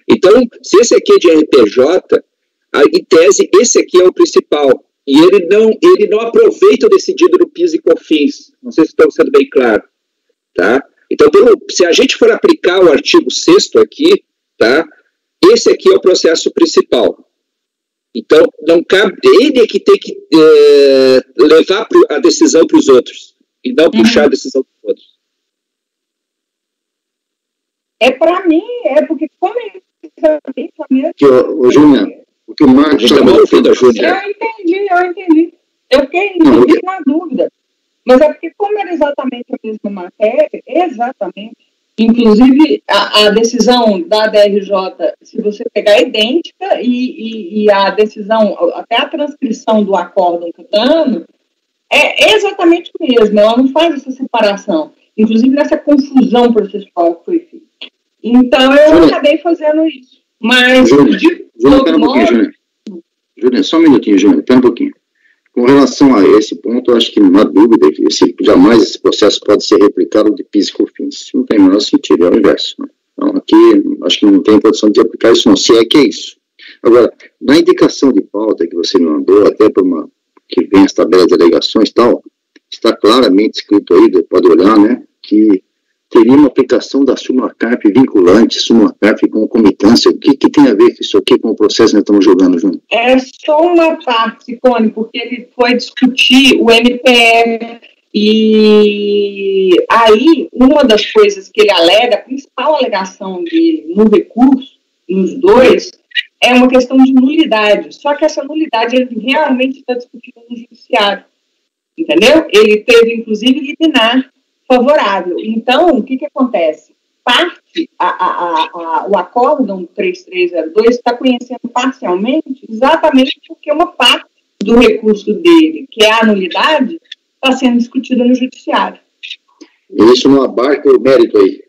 G: Então, se esse aqui é de RPJ, em tese, esse aqui é o principal. E ele não aproveita o decidido do PIS e COFINS. Não sei se estou sendo bem claro. Tá? Então, se a gente for aplicar o artigo 6º aqui, tá? Esse aqui é o processo principal. Então, não cabe... Ele é que tem que levar a decisão para os outros. E não puxar a decisão dos outros.
F: Para mim, porque como ele...
B: Ô, Júnior... O que o Marcos
F: Eu entendi. Eu fiquei na dúvida. Mas é porque, como era exatamente a mesma matéria, inclusive a decisão da DRJ, se você pegar, é idêntica, e a decisão, até a transcrição do acórdão cutano, é exatamente o mesmo. Ela não faz essa separação, inclusive nessa confusão processual que foi feita. Então, eu acabei fazendo isso. Mas,
B: Júnior, só um minutinho, Júnior, espera um pouquinho. Com relação a esse ponto, eu acho que não há dúvida que jamais esse processo pode ser replicado de PIS e COFINS. Não tem o menor sentido, é o inverso. Né? Então, aqui, acho que não tem condição de aplicar isso, não, se é que é isso. Agora, na indicação de pauta que você me mandou, até por que vem as tabelas de alegações e tal, está claramente escrito aí, pode olhar, né, que teria uma aplicação da súmula CARF vinculante, súmula CARF concomitância. O que tem a ver isso aqui com o processo que nós estamos jogando, Júnior?
F: É só uma parte, Cicone, porque ele foi discutir o MPF, e aí uma das coisas que ele alega, a principal alegação dele no recurso, nos dois, é uma questão de nulidade. Só que essa nulidade ele realmente está discutindo no judiciário, entendeu? Ele teve, inclusive, liminar favorável. Então, o que acontece? O acórdão 3302 está conhecendo parcialmente, exatamente porque uma parte do recurso dele, que é a nulidade, está sendo discutida no judiciário.
B: E isso não abarca o mérito aí?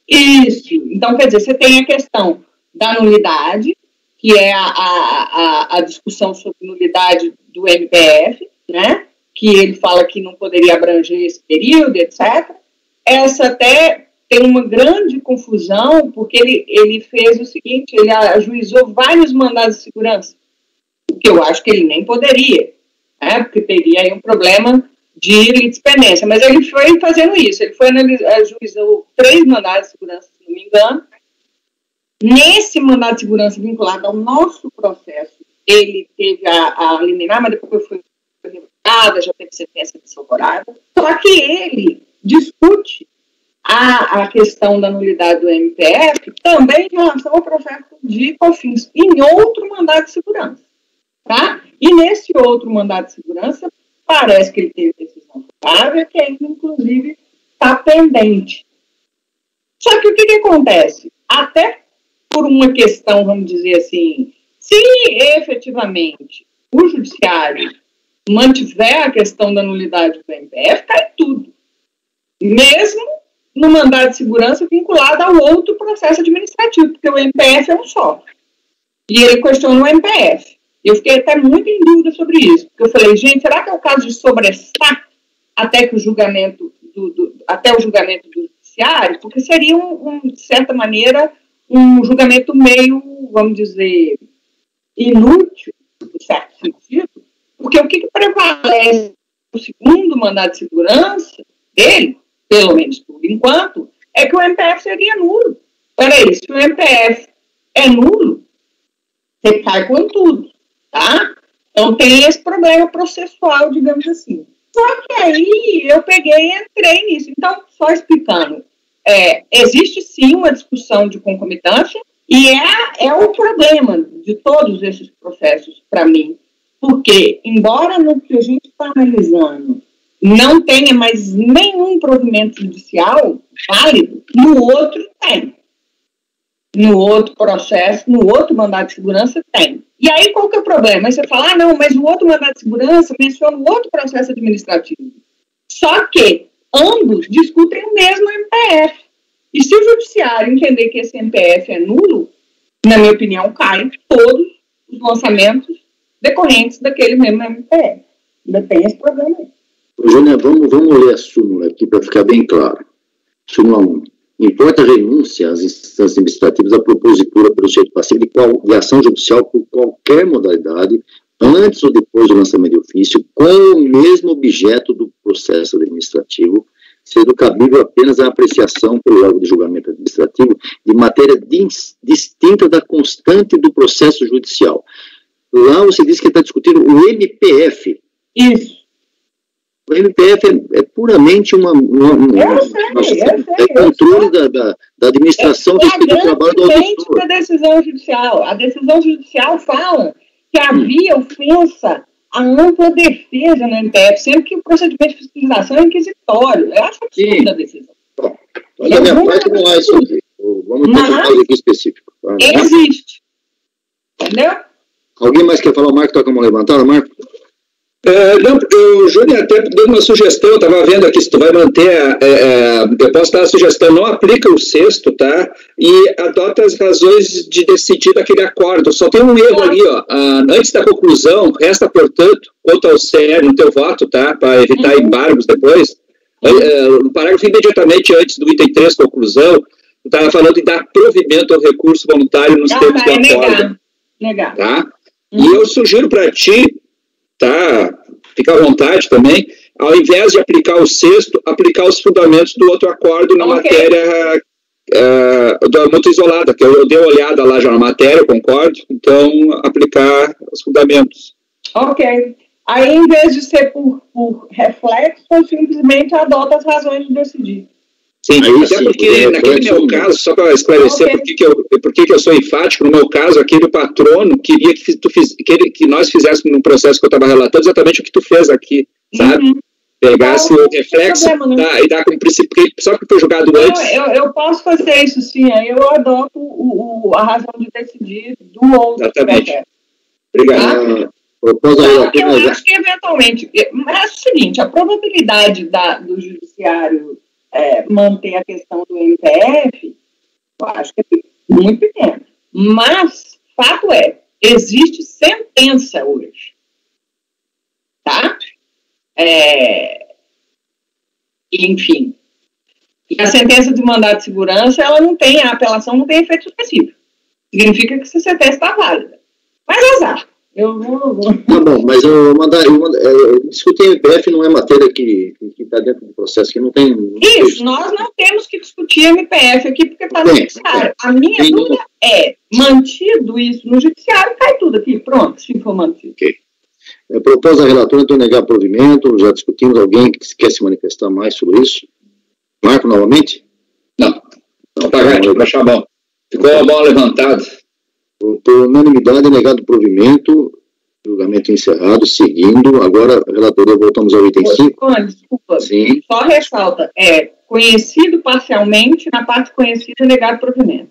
F: Isso. Então, quer dizer, você tem a questão da nulidade, que é a discussão sobre nulidade do MPF, né? Que ele fala que não poderia abranger esse período, etc. Essa até tem uma grande confusão, porque ele fez o seguinte, ele ajuizou vários mandados de segurança, o que eu acho que ele nem poderia, né, porque teria aí um problema de litispendência, mas ele foi fazendo isso, ele foi ajuizou 3 mandados de segurança, se não me engano. Nesse mandado de segurança vinculado ao nosso processo, ele teve a liminar, mas depois foi já teve sentença desfavorável, só que ele discute a questão da nulidade do MPF também em relação ao processo de COFINS, em outro mandado de segurança, tá? E nesse outro mandado de segurança, parece que ele teve decisão favorável, que ainda, inclusive, está pendente. Só que o que acontece? Até por uma questão, vamos dizer assim, se efetivamente o judiciário mantiver a questão da nulidade do MPF, cai tudo. Mesmo no mandado de segurança vinculado ao outro processo administrativo, porque o MPF é um só. E ele questiona o MPF. Eu fiquei até muito em dúvida sobre isso, porque eu falei, gente, será que é o caso de sobresstar até o julgamento do judiciário? Porque seria, de certa maneira, um julgamento meio, vamos dizer, inútil, em certo sentido, porque o que prevalece no segundo mandado de segurança dele pelo menos por enquanto, é que o MPF seria nulo. Peraí, se o MPF é nulo, você cai com tudo, tá? Então tem esse problema processual, digamos assim. Só que aí eu peguei e entrei nisso. Então, só explicando, existe sim uma discussão de concomitância e é o problema de todos esses processos para mim. Porque, embora no que a gente está analisando não tenha mais nenhum provimento judicial válido, no outro tem. No outro processo, no outro mandado de segurança, tem. E aí, qual que é o problema? Aí você fala, não, mas o outro mandado de segurança menciona o outro processo administrativo. Só que ambos discutem o mesmo MPF. E se o judiciário entender que esse MPF é nulo, na minha opinião, caem todos os lançamentos decorrentes daquele mesmo MPF. Ainda tem esse problema aí.
B: Júnior, vamos ler a súmula aqui para ficar bem claro. Súmula 1. Importa a renúncia às instâncias administrativas à propositura pelo sujeito passivo de ação judicial por qualquer modalidade, antes ou depois do lançamento de ofício, com o mesmo objeto do processo administrativo, sendo cabível apenas a apreciação pelo órgão de julgamento administrativo de matéria distinta da constante do processo judicial. Lá você diz que está discutindo o MPF.
F: Isso.
B: O MPF é puramente uma controle da administração do trabalho do auditor.
F: Da decisão judicial. A decisão judicial fala que havia ofensa à ampla defesa no MPF, sendo que o procedimento de fiscalização é inquisitório. Eu acho absurda a decisão.
B: Olha, minha parte não é isso aqui. Vamos ter um caso aqui específico. Tá?
F: Existe. Entendeu?
B: Alguém mais quer falar? O Marco está com a mão levantada, Marco?
G: Não, o Júnior até deu uma sugestão, eu estava vendo aqui, se tu vai manter, eu posso dar a sugestão, não aplica o sexto, tá? E adota as razões de decidir daquele acordo. Só tem um erro ali, ó, antes da conclusão, resta, portanto, quanto ao CR no teu voto, tá? Para evitar embargos depois. No parágrafo imediatamente antes do item 3, conclusão, tu estava falando de dar provimento ao recurso voluntário nos termos do acordo.
F: Negar.
G: Tá? E eu sugiro para ti, tá? Fica à vontade também, ao invés de aplicar o sexto, aplicar os fundamentos do outro acordo na matéria da multa isolada, que eu dei uma olhada lá já na matéria, eu concordo, então aplicar os fundamentos.
F: Ok. Aí, em vez de ser por reflexo, eu simplesmente adota as razões de decidir.
G: Sim, até porque naquele meu caso, só para esclarecer por que eu sou enfático, no meu caso, aquele patrono queria que nós fizéssemos no processo que eu estava relatando exatamente o que tu fez aqui, sabe? Pegasse o reflexo e dar como princípio, só que foi julgado antes.
F: Eu posso fazer isso sim, aí eu adoto a razão de decidir do outro.
G: Exatamente. Obrigado.
F: Eu acho que eventualmente, mas é o seguinte, a probabilidade do judiciário manter a questão do MPF, eu acho que é muito pequena. Mas, fato existe sentença hoje. Tá? Enfim. E a sentença de mandado de segurança, a apelação não tem efeito supressivo. Significa que essa sentença está válida. Mas azar. Eu vou.
B: Tá bom, mas discutir MPF não é matéria que está dentro do processo, que não tem.
F: Isso, nós não temos que discutir MPF aqui, porque está no judiciário. A minha dúvida mantido isso no judiciário, cai tudo aqui, pronto, se for mantido.
B: Ok. Propôs a relatora, então, negar provimento, já discutimos, alguém que quer se manifestar mais sobre isso? Marco, novamente?
G: Não. Deixa baixar a mão. Ficou a mão levantada.
B: Por unanimidade, negado o provimento, julgamento encerrado, seguindo. Agora, relatoria, voltamos ao item 5.
F: Desculpa,
B: sim.
F: Só ressalta, conhecido parcialmente, na parte conhecida, negado provimento.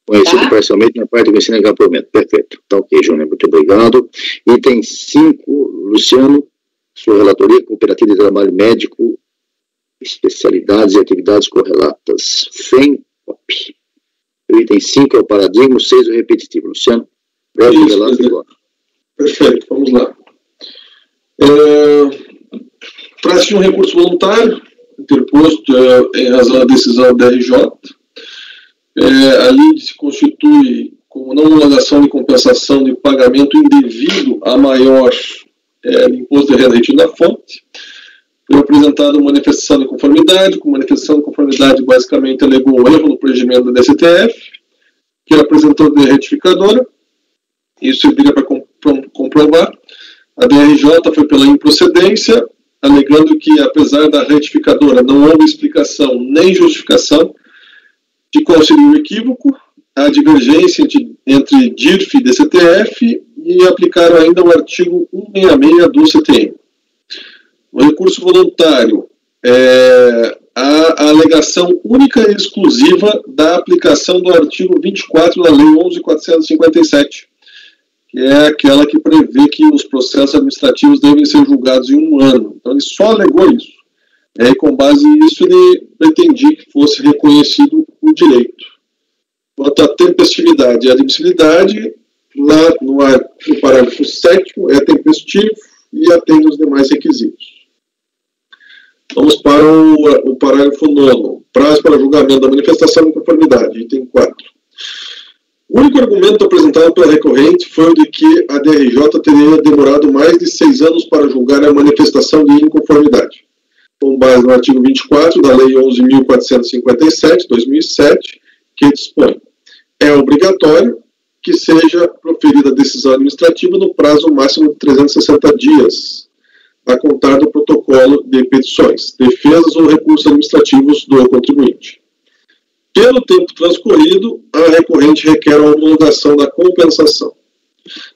B: Conhecido parcialmente, na parte conhecida, negado provimento. Perfeito. Tá ok, Júnior, muito obrigado. Item 5, Luciano, sua relatoria, cooperativa de trabalho médico, especialidades e atividades correlatas, FEMCOP. O item 5 é o paradigma, 6 é o repetitivo. Luciano, breve relato agora.
D: Perfeito, vamos lá. Trata-se de um recurso voluntário, interposto em razão da decisão da RJ. A lide se constitui como não homologação de compensação de pagamento indevido a maior imposto de renda retido na fonte. Foi apresentada uma manifestação de conformidade, com manifestação de conformidade basicamente alegou o erro no procedimento da DSTF, que apresentou de retificadora, isso serviria para comprovar. A DRJ foi pela improcedência, alegando que, apesar da retificadora, não houve explicação nem justificação de qual seria o equívoco, a divergência entre DIRF e DCTF, e aplicaram ainda o artigo 166 do CTN. O recurso voluntário é a alegação única e exclusiva da aplicação do artigo 24 da Lei 11.457, que é aquela que prevê que os processos administrativos devem ser julgados em 1 ano. Então, ele só alegou isso. E, com base nisso, ele pretendia que fosse reconhecido o direito. Quanto à tempestividade e admissibilidade, lá no parágrafo 7º, é tempestivo e atende os demais requisitos. Vamos para o parágrafo 9º. Prazo para julgamento da manifestação de conformidade, item 4. O único argumento apresentado pela recorrente foi o de que a DRJ teria demorado mais de 6 anos para julgar a manifestação de inconformidade, com base no artigo 24 da Lei 11.457, 2007, que dispõe: é obrigatório que seja proferida a decisão administrativa no prazo máximo de 360 dias, a contar do protocolo de petições, defesas ou recursos administrativos do contribuinte. Pelo tempo transcorrido, a recorrente requer a homologação da compensação.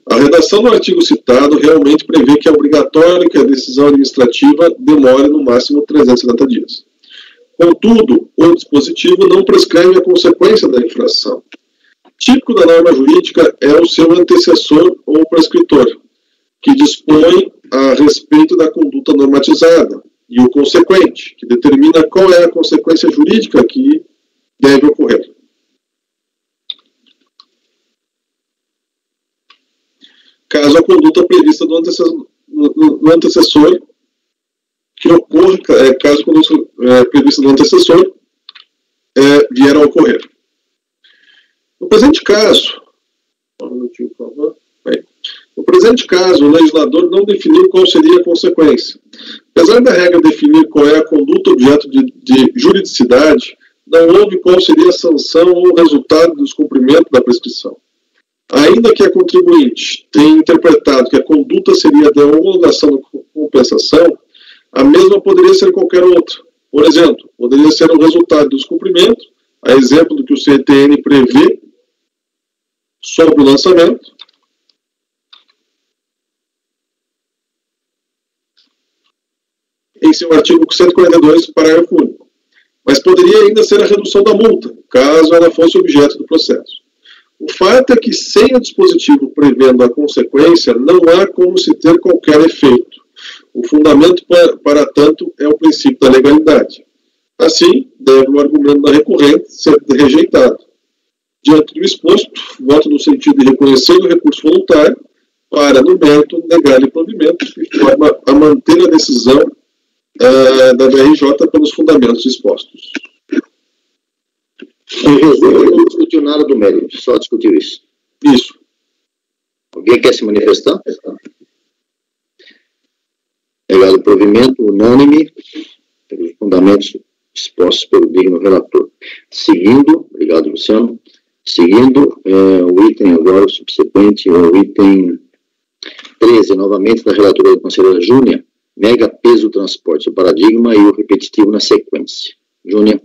D: A redação do artigo citado realmente prevê que é obrigatório que a decisão administrativa demore no máximo 370 dias. Contudo, o dispositivo não prescreve a consequência da infração. Típico da norma jurídica é o seu antecessor ou prescritor, que dispõe a respeito da conduta normatizada, e o consequente, que determina qual é a consequência jurídica que deve ocorrer. Caso a conduta prevista do antecessor que ocorra, caso a conduta prevista do antecessor vier a ocorrer. No presente caso, no presente caso, o legislador não definiu qual seria a consequência. Apesar da regra definir qual é a conduta objeto de juridicidade, não houve qual seria a sanção ou o resultado do descumprimento da prescrição. Ainda que a contribuinte tenha interpretado que a conduta seria de homologação da compensação, a mesma poderia ser qualquer outra. Por exemplo, poderia ser o resultado do descumprimento, a exemplo do que o CTN prevê sobre o lançamento, em seu artigo 142, parágrafo único. Mas poderia ainda ser a redução da multa, caso ela fosse objeto do processo. O fato é que, sem o dispositivo prevendo a consequência, não há como se ter qualquer efeito. O fundamento para tanto é o princípio da legalidade. Assim, deve o argumento da recorrente ser rejeitado. Diante do exposto, voto no sentido de reconhecer o recurso voluntário para, no mérito, negar-lhe provimento, de forma a manter a decisão da DRJ pelos fundamentos expostos.
B: Em resumo, não discutiu nada do mérito, só discutiu isso.
D: Isso.
B: Alguém quer se manifestar? Negado o provimento unânime pelos fundamentos expostos pelo digno relator. Seguindo, obrigado, Luciano, seguindo o item agora subsequente, o item 13, novamente da relatora da conselheira Júnia, mega peso transporte, o paradigma e o repetitivo na sequência. Júnia.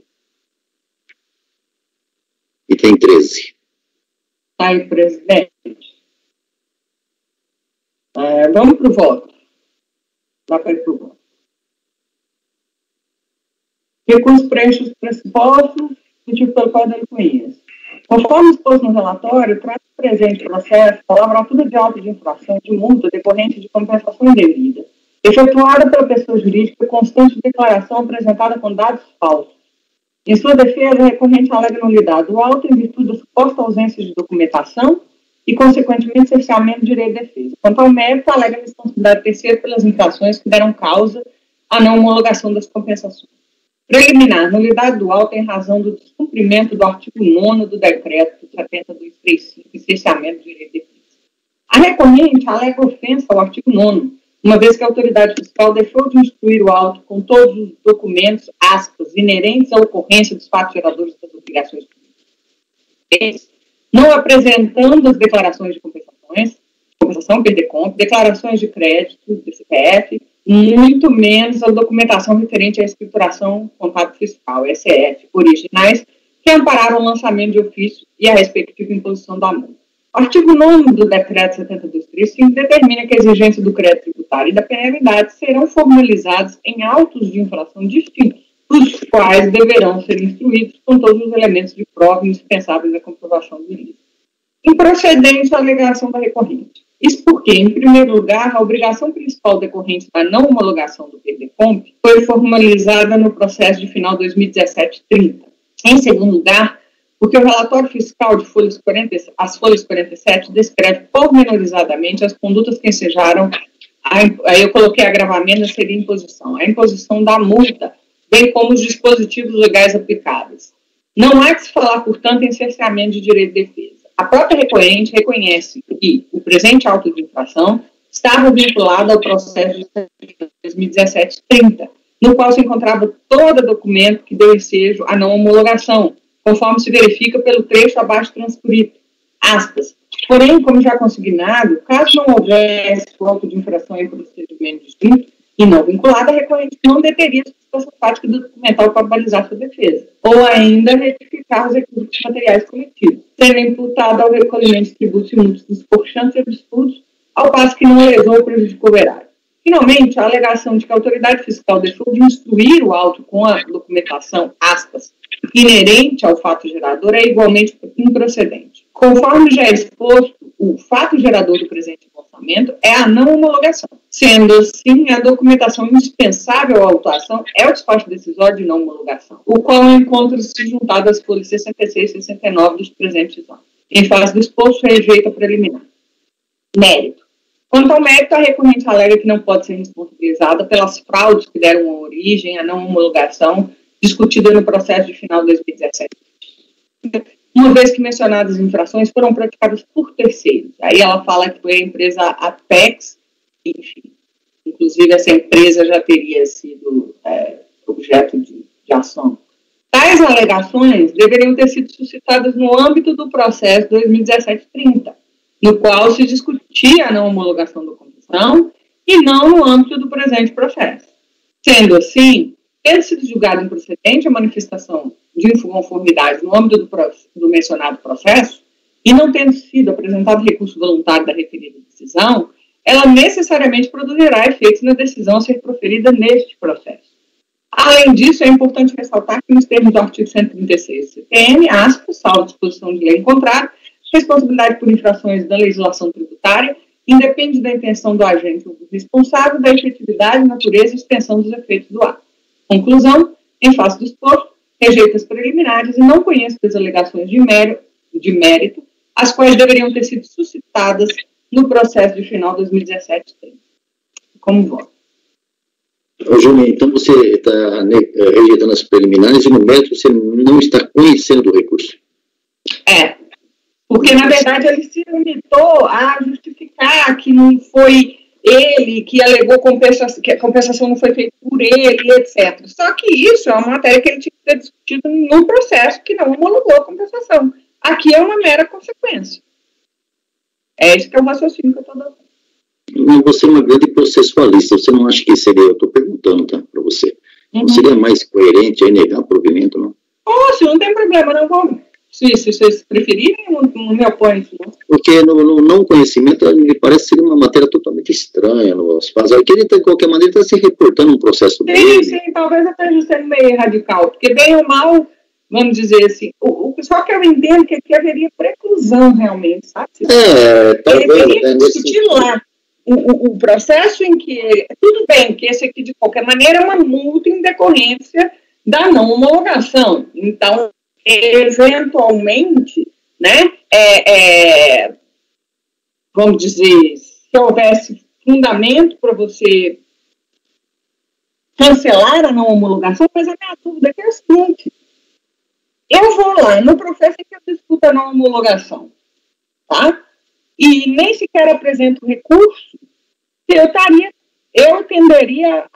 B: Item 13.
F: Aí, presidente. Vamos para o voto. Dá para ir para o voto. Recurso preenche os pressupostos, motivo pelo qual ele conhece. Conforme exposto no relatório, trata o presente processo da lavratura de auto de infração de multa decorrente de compensação indevida, efetuada pela pessoa jurídica constante de declaração apresentada com dados falsos. Em sua defesa, a recorrente alega nulidade do auto em virtude da suposta ausência de documentação e, consequentemente, cerceamento do direito de defesa. Quanto ao mérito, alega responsabilidade terceira pelas infrações que deram causa à não homologação das compensações. Preliminar, nulidade do auto em razão do descumprimento do artigo 9º do decreto 7235 e cerceamento do direito de defesa. A recorrente alega ofensa ao artigo 9º, uma vez que a autoridade fiscal deixou de instruir o auto com todos os documentos, aspas, inerentes à ocorrência dos fatos geradores das obrigações públicas, não apresentando as declarações de compensação, PDCOMP, declarações de crédito do CPF, muito menos a documentação referente à escrituração contábil fiscal, SF, originais, que ampararam o lançamento de ofício e a respectiva imposição da multa. O artigo 9 do Decreto 7235 determina que a exigência do crédito tributário e da penalidade serão formalizados em autos de infração distintos, os quais deverão ser instruídos com todos os elementos de prova indispensáveis à comprovação do ilícito. Improcedente a alegação da recorrente. Isso porque, em primeiro lugar, a obrigação principal decorrente da não homologação do PDCOMP foi formalizada no processo de final 2017-30. Em segundo lugar, porque o relatório fiscal de as folhas 47 descreve pormenorizadamente as condutas que ensejaram, aí eu coloquei agravamento, seria imposição, a imposição da multa, bem como os dispositivos legais aplicáveis. Não há que se falar, portanto, em cerceamento de direito de defesa. A própria recorrente reconhece que o presente auto de infração estava vinculado ao processo de 2017-30, no qual se encontrava todo documento que deu ensejo à não homologação, conforme se verifica pelo trecho abaixo transcrito, aspas. Porém, como já consignado, caso não houvesse o auto de infração em procedimento distinto e não vinculado, a recorrente não deteria a situação fática do documental para balizar sua defesa, ou ainda retificar os recursos materiais coletivos, sendo imputado ao recolhimento de tributos e multas dos porchantes e absurdos, ao passo que não lesou ou prejudicou o erário. Finalmente, a alegação de que a autoridade fiscal deixou de instruir o auto com a documentação, aspas, inerente ao fato gerador é igualmente improcedente. Conforme já exposto, o fato gerador do presente orçamento é a não homologação. Sendo assim, a documentação indispensável à autuação é o despacho decisório de não homologação, o qual encontra-se juntado às folhas 66 e 69 dos presentes anos. Em face do exposto, rejeita preliminar. Mérito. Quanto ao mérito, a recorrente alega que não pode ser responsabilizada pelas fraudes que deram origem à não homologação discutida no processo de final de 2017. Uma vez que mencionadas infrações foram praticadas por terceiros. Aí ela fala que foi a empresa Apex, enfim. Inclusive, essa empresa já teria sido objeto de ação. Tais alegações deveriam ter sido suscitadas no âmbito do processo 2017-30, no qual se discutia a não homologação da concessão e não no âmbito do presente processo. Sendo assim, tendo sido julgado improcedente a manifestação de inconformidade no âmbito do mencionado processo e não tendo sido apresentado recurso voluntário da referida decisão, ela necessariamente produzirá efeitos na decisão a ser proferida neste processo. Além disso, é importante ressaltar que, nos termos do artigo 136 do CPM, aspas, salvo disposição de lei em contrário, responsabilidade por infrações da legislação tributária independe da intenção do agente ou do responsável, da efetividade, natureza e extensão dos efeitos do ato. Conclusão, em face do exposto, rejeita as preliminares e não conhece as alegações de mérito, as quais deveriam ter sido suscitadas no processo de final 2017-30. Como voto?
B: Júlia, então você está rejeitando as preliminares e no mérito você não está conhecendo do recurso.
F: Porque, na verdade, ele se limitou a justificar que não foi ele que alegou compensação, que a compensação não foi feita por ele, etc. Só que isso é uma matéria que ele tinha que ter discutido no processo que não homologou a compensação. Aqui é uma mera consequência. É esse que é o raciocínio que eu estou dando.
B: Você é uma grande processualista, você não acha que seria, eu estou perguntando, tá, para você, não seria mais coerente aí negar o provimento, não?
F: Se não tem problema, não vamos. Se vocês preferirem, não me oponho isso, não.
B: Porque no não conhecimento, ele parece ser uma matéria totalmente estranha, que ele, de qualquer maneira, está se reportando um processo dele.
F: Sim, talvez até sendo meio radical, porque bem ou mal, vamos dizer assim, só que eu entendo que aqui haveria preclusão realmente, sabe?
B: Talvez.
F: Ele teria que discutir lá o processo em que, tudo bem, que esse aqui, de qualquer maneira, é uma multa em decorrência da não homologação. Então, eventualmente, né, vamos dizer, se houvesse fundamento para você cancelar a não homologação, mas a minha dúvida é a seguinte: eu vou lá no processo em que eu discuto a não homologação, tá? E nem sequer apresento recurso, eu estaria eu tenderia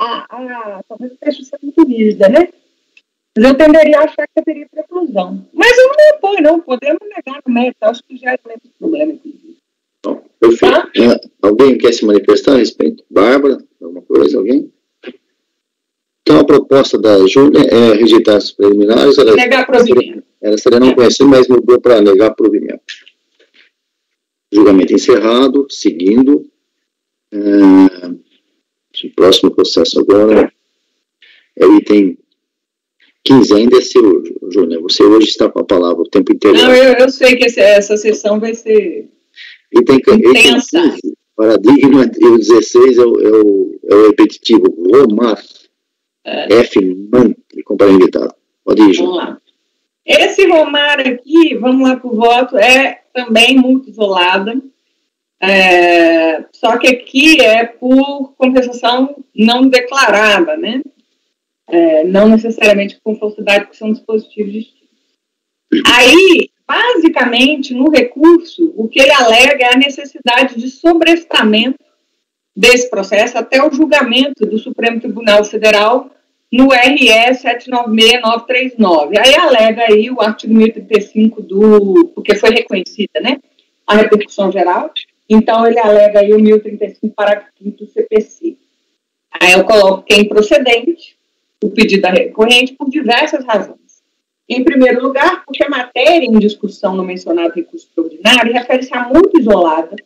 F: talvez seja ser muito rígida, né? Mas eu tenderia a achar que haveria preclusão. Mas eu não me oponho, não. Podemos negar no mérito. Acho que já é menos problema, inclusive.
B: Bom, perfeito. Tá? Alguém quer se manifestar a respeito? Bárbara? Alguma coisa? Alguém? Então, a proposta da Júlia é rejeitar as preliminares.
F: Negar provimento.
B: Ela seria não conhecer, mas mudou para negar provimento. Julgamento encerrado, seguindo. O próximo processo agora é o item 15. Ainda é seu, Júlia. Você hoje está com a palavra o tempo inteiro.
F: Não, eu sei que essa sessão vai ser intensa.
B: Paradigma, e o 16 é o repetitivo. Romar. F. Man, e companhia limitada. Pode ir, Júlia.
F: Vamos lá. Esse Romar aqui, vamos lá para o voto, é também multa isolada. Só que aqui é por compensação não declarada, né? Não necessariamente com falsidade, porque são dispositivos distintos. Aí, basicamente, no recurso, o que ele alega é a necessidade de sobrestamento desse processo até o julgamento do Supremo Tribunal Federal no RE 796939. Aí alega aí o artigo 1035 porque foi reconhecida, né, a repercussão geral. Então, ele alega aí o 1035, parágrafo 5º do CPC. Aí eu coloco que é improcedente o pedido da recorrente por diversas razões. Em primeiro lugar, porque a matéria em discussão no mencionado recurso extraordinário refere-se a multa isolada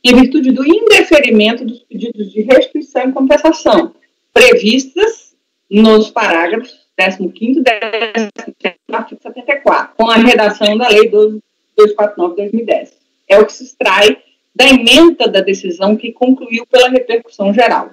F: em virtude do indeferimento dos pedidos de restituição e compensação previstas nos parágrafos 15º e 17º do artigo 74, com a redação da Lei 249/2010. É o que se extrai da ementa da decisão que concluiu pela repercussão geral.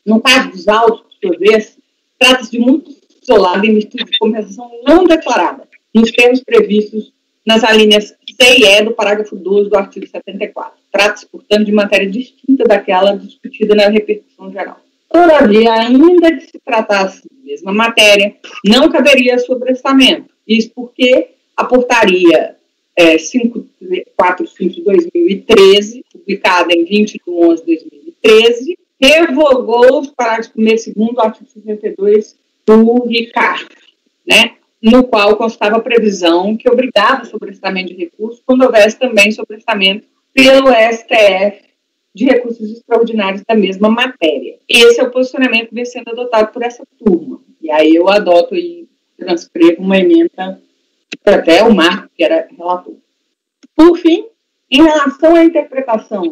F: No caso dos autos, por sua vez, trata-se de multa isolada em virtude de compensação não declarada, nos termos previstos nas alíneas C e E do parágrafo 12 do artigo 74. Trata-se, portanto, de matéria distinta daquela discutida na repercussão geral. Todavia, ainda que se tratasse da mesma matéria, não caberia sobrestamento. Isso porque a portaria 545 de 2013, publicada em 20 de 11 de 2013, revogou os parágrafos 1º e 2º do artigo 62 do RICAR, né, no qual constava a previsão que obrigava o sobrestamento de recursos quando houvesse também sobrestamento pelo STF de recursos extraordinários da mesma matéria. Esse é o posicionamento que vem sendo adotado por essa turma. E aí eu adoto e transcrevo uma emenda até o Marco, que era relator. Por fim, em relação à interpretação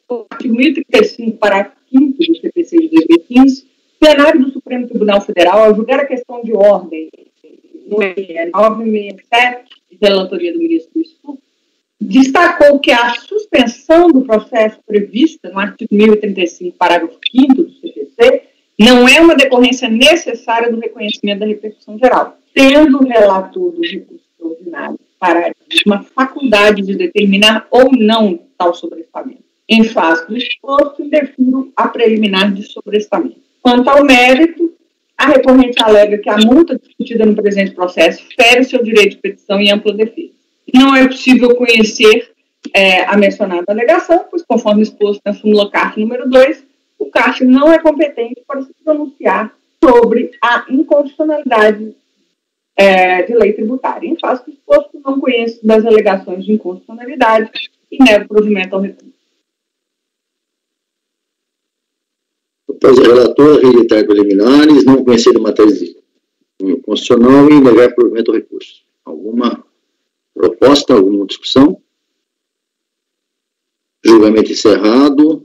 F: do artigo 1035, parágrafo 5º do CPC de 2015, o plenário do Supremo Tribunal Federal, ao julgar a questão de ordem no RE 967, de relatoria do ministro do Estudo, destacou que a suspensão do processo prevista no artigo 1035, parágrafo 5º do CPC, não é uma decorrência necessária do reconhecimento da repercussão geral, tendo o relator do recurso extraordinário para uma faculdade de determinar ou não tal sobrestamento. Em face do exposto, indefiro a preliminar de sobrestamento. Quanto ao mérito, a recorrente alega que a multa discutida no presente processo fere o seu direito de petição e ampla defesa. Não é possível conhecer a mencionada alegação, pois, conforme exposto na súmula CARF número 2, o CARF não é competente para se pronunciar sobre a inconstitucionalidade de lei tributária. Em face do exposto, não conheço das alegações de inconstitucionalidade e nego o provimento ao recurso.
B: Após a relatora rejeitar preliminares, não conhecer a matéria constitucional e negar provimento ao recurso. Alguma proposta, alguma discussão? Julgamento encerrado.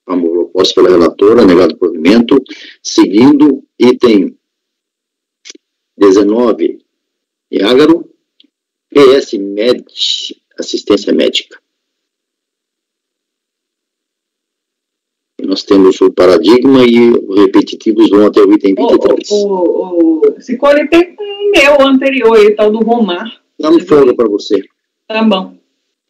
B: A proposta pela relatora, negado provimento. Seguindo, item 19, Iágaro, PS Med, assistência médica. Nós temos o paradigma e os repetitivos vão até o item 23.
F: Cicone, tem um meu anterior aí, tal do Romar.
B: Dá uma folga para você.
F: Tá bom.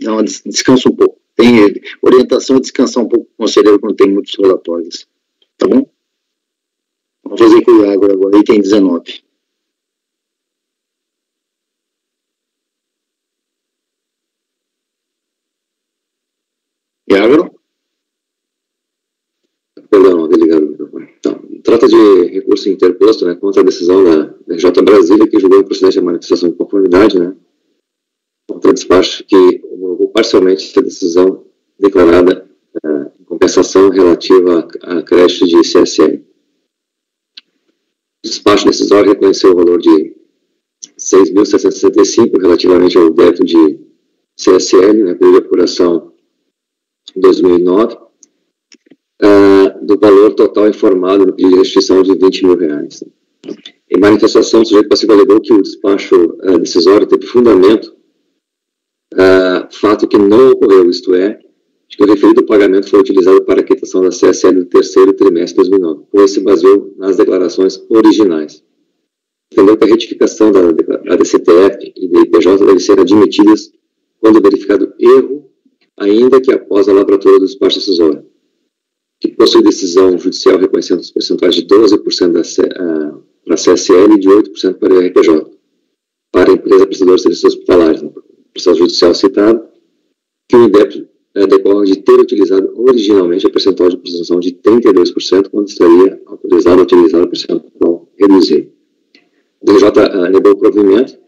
B: Não, descansa um pouco. Tem orientação a descansar um pouco com o conselheiro quando tem muitos relatórios. Tá bom? Vamos fazer com o Iago agora, item 19. Iago?
H: trata de recurso interposto, né, contra a decisão da RJ Brasília, que julgou improcedente a manifestação de conformidade, né, contra o despacho que homologou parcialmente essa decisão declarada em compensação relativa a crédito de CSL. O despacho decisório reconheceu o valor de R$ 6.765 relativamente ao débito de CSL, né, período de apuração 2009, do valor total informado no pedido de restituição de R$ 20 mil. Em manifestação, o sujeito passivo alegou que o despacho decisório teve fundamento, fato que não ocorreu, isto é, de que o referido pagamento foi utilizado para a quitação da CSL do terceiro trimestre de 2009, pois se baseou nas declarações originais. Entendeu que a retificação da DCTF e da IPJ deve ser admitidas quando verificado erro, ainda que após a lavratura do despacho decisório, que possui decisão judicial reconhecendo os percentuais de 12% para a CSL e de 8% para o RPJ, para a empresa prestadora de serviços hospitalares, no processo judicial citado, que o indébito decorre de ter utilizado originalmente a percentual de prestação de 32%, quando estaria autorizado a utilizar a percentual reduzida. O DJ negou o provimento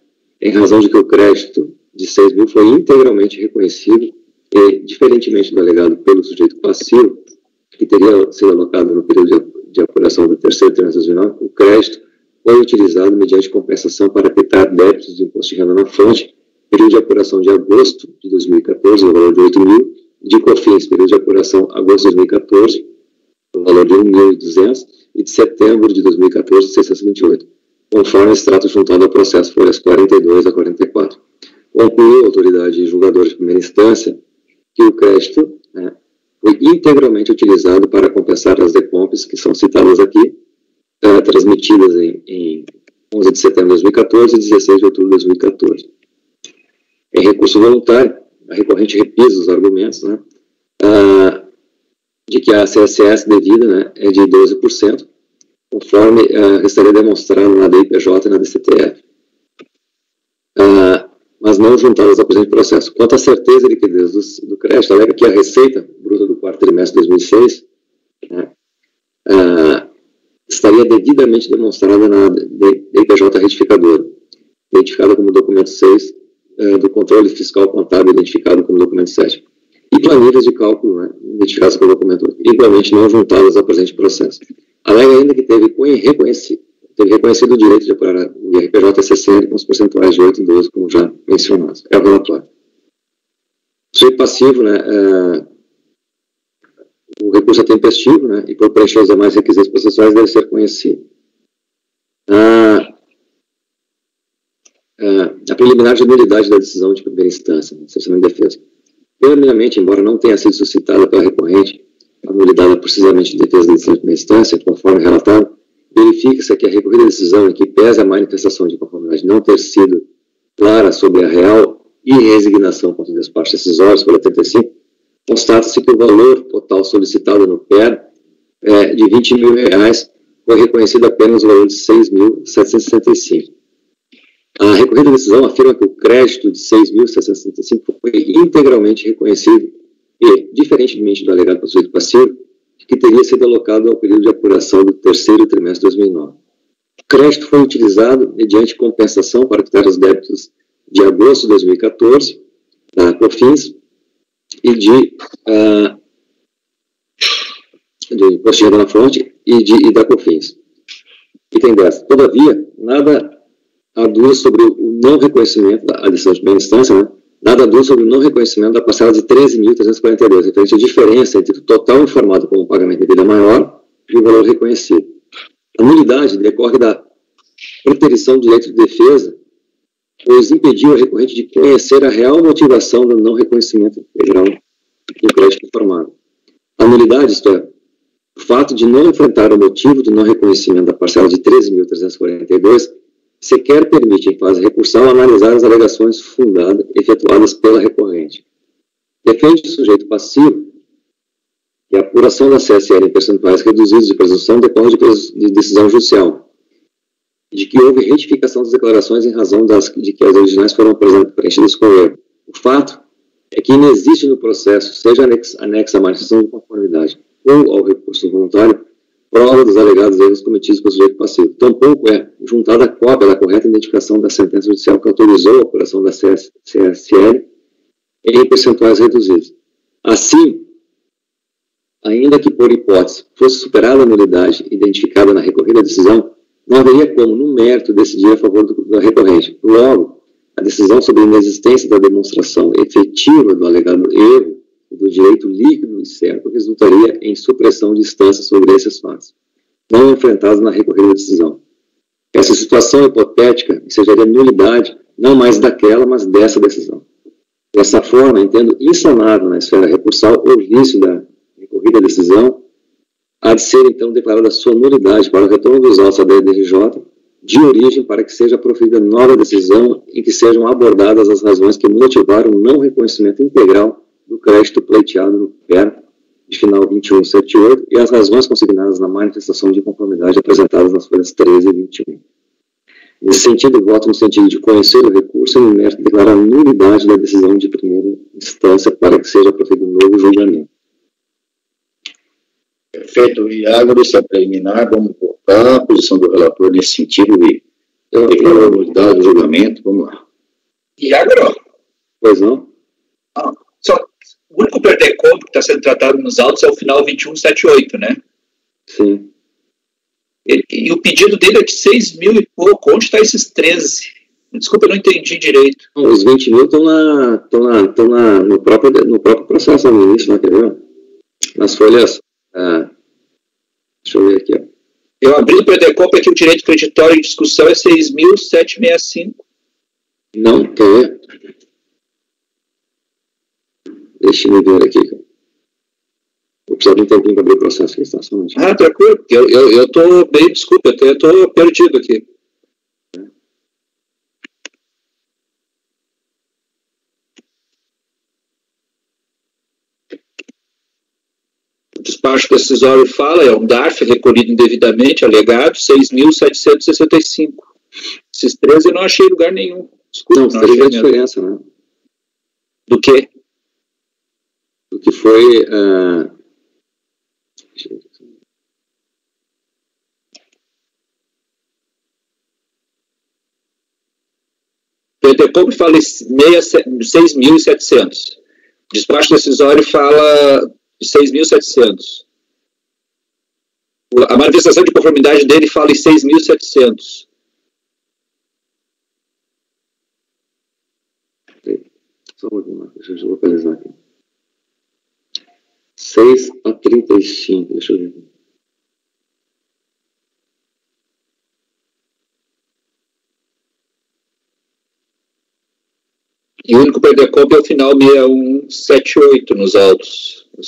H: em razão de que o crédito de 6 mil foi integralmente reconhecido e, diferentemente do alegado pelo sujeito passivo, que teria sido alocado no período de apuração do terceiro trimestre de 2009, o crédito foi utilizado mediante compensação para quitar débitos de imposto de renda na fonte, período de apuração de agosto de 2014, no valor de 8 mil, e de COFINS, período de apuração agosto de 2014, no valor de 1.200, e de setembro de 2014, 628, conforme extrato juntado ao processo folhas 42 a 44. Concluiu a autoridade julgadora de primeira instância que o crédito foi integralmente utilizado para compensar as decompes que são citadas aqui, transmitidas em 11 de setembro de 2014 e 16 de outubro de 2014. Em recurso voluntário, a recorrente repisa os argumentos, né, de que a CSS devida, né, é de 12%, conforme estaria demonstrado na DIPJ e na DCTF, mas não juntadas ao presente processo. Quanto à certeza de liquidez do crédito, alega que a receita bruta do quarto trimestre de 2006 estaria devidamente demonstrada na DIPJ retificadora, identificada como documento 6 do controle fiscal contábil, identificado como documento 7, e planilhas de cálculo, né, identificadas como documento 8, igualmente não juntadas ao presente processo. Alega ainda que teve reconhecido o direito de apurar o IRPJ e CSL com os percentuais de 8 e 12, como já mencionados. É o relatório. O sujeito passivo, né, o recurso é tempestivo, né, e por preencher os demais requisitos processuais deve ser conhecido. A preliminar de nulidade da decisão de primeira instância, né, cerceamento de defesa. Preliminarmente, embora não tenha sido suscitada pela recorrente a nulidade precisamente de defesa da decisão de primeira instância, conforme relatado, verifica-se que a recorrida decisão em que pese a manifestação de conformidade não ter sido clara sobre a real irresignação contra o despacho decisório, pela 35, constata-se que o valor total solicitado no PER de R$ 20 mil foi reconhecido apenas o valor de 6.765. A recorrida decisão afirma que o crédito de 6.765 foi integralmente reconhecido e, diferentemente do alegado pelo sujeito passivo, que teria sido alocado ao período de apuração do terceiro trimestre de 2009. O crédito foi utilizado mediante compensação para quitar os débitos de agosto de 2014, da COFINS, e de imposto de renda na fonte e da COFINS. Item 10. Todavia, nada aduz sobre o não reconhecimento da decisão de primeira instância, né? Nada aduz sobre o não reconhecimento da parcela de 13.342, referente à diferença entre o total informado como pagamento de dívida maior e o valor reconhecido. A nulidade decorre da preterição do direito de defesa, pois impediu a recorrente de conhecer a real motivação do não reconhecimento integral do crédito informado. A nulidade, isto é, o fato de não enfrentar o motivo do não reconhecimento da parcela de 13.342, sequer permite, em fase recursal, analisar as alegações fundadas efetuadas pela recorrente. Defende o sujeito passivo que a apuração da CSL em percentuais reduzidos de presunção decorre de decisão judicial, de que houve retificação das declarações em razão de que as originais foram preenchidas com erro. O fato é que inexiste no processo, seja anexa à manifestação de conformidade ou ao recurso voluntário, prova dos alegados erros cometidos pelo sujeito passivo. Tampouco é juntada a cópia da correta identificação da sentença judicial que autorizou a apuração da CSL em percentuais reduzidos. Assim, ainda que por hipótese fosse superada a nulidade identificada na recorrida decisão, não haveria como, no mérito, decidir a favor do recorrente. Logo, a decisão sobre a inexistência da demonstração efetiva do alegado erro do direito líquido e certo resultaria em supressão de instâncias sobre esses fatos, não enfrentados na recorrida decisão. Essa situação hipotética ensejaria nulidade, não mais daquela, mas dessa decisão. Dessa forma, entendo insanável na esfera recursal o vício da recorrida decisão, há de ser, então, declarada sua nulidade para o retorno dos autos à DRJ, de origem para que seja proferida nova decisão e que sejam abordadas as razões que motivaram o não reconhecimento integral do crédito pleiteado no PER de final 2178 e as razões consignadas na manifestação de conformidade apresentadas nas folhas 13 e 21. Nesse sentido, voto no sentido de conhecer o recurso e no mérito declarar a nulidade da decisão de primeira instância para que seja proferido um novo julgamento.
B: Perfeito. E agora, essa preliminar, vamos votar a posição do relator nesse sentido e declarar a nulidade do julgamento. Vamos lá.
G: E agora?
H: Pois não?
G: O único perder-conto que está sendo tratado nos autos é o final 2178, né?
H: Sim.
G: E o pedido dele é de 6 mil e pouco. Onde está esses 13? Desculpa, eu não entendi direito.
H: Não, os 20 mil estão no próprio processo no início, né, quer ver? Nas folhas. Deixa eu ver aqui. Ó.
G: Eu abri o perder-conto aqui, o direito creditório em discussão é 6.765.
H: Não, quer ver? Deixa eu ver aqui. Vou precisar de um tempinho para abrir o processo que está só.
G: Tranquilo. Eu estou bem, desculpa, eu estou perdido aqui. O despacho decisório fala, é um DARF recolhido indevidamente, alegado, 6.765. Esses 13 eu não achei lugar nenhum. Desculpa,
H: não teria a diferença, né?
G: Do quê?
H: Do que foi...
G: O Intercom fala 6.700. O despacho decisório fala 6.700. A manifestação de conformidade dele fala em 6.700.
H: Só um pouquinho, deixa eu localizar aqui. 6/35, deixa eu ver.
G: E o único perder-conto é o final 6178 nos autos. Eu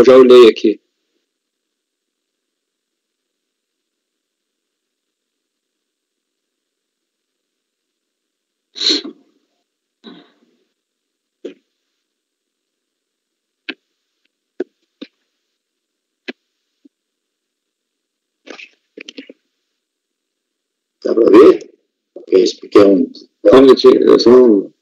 G: já olhei aqui.
B: Dá para ver? Porque é um...
H: Só um minutinho, eu só não...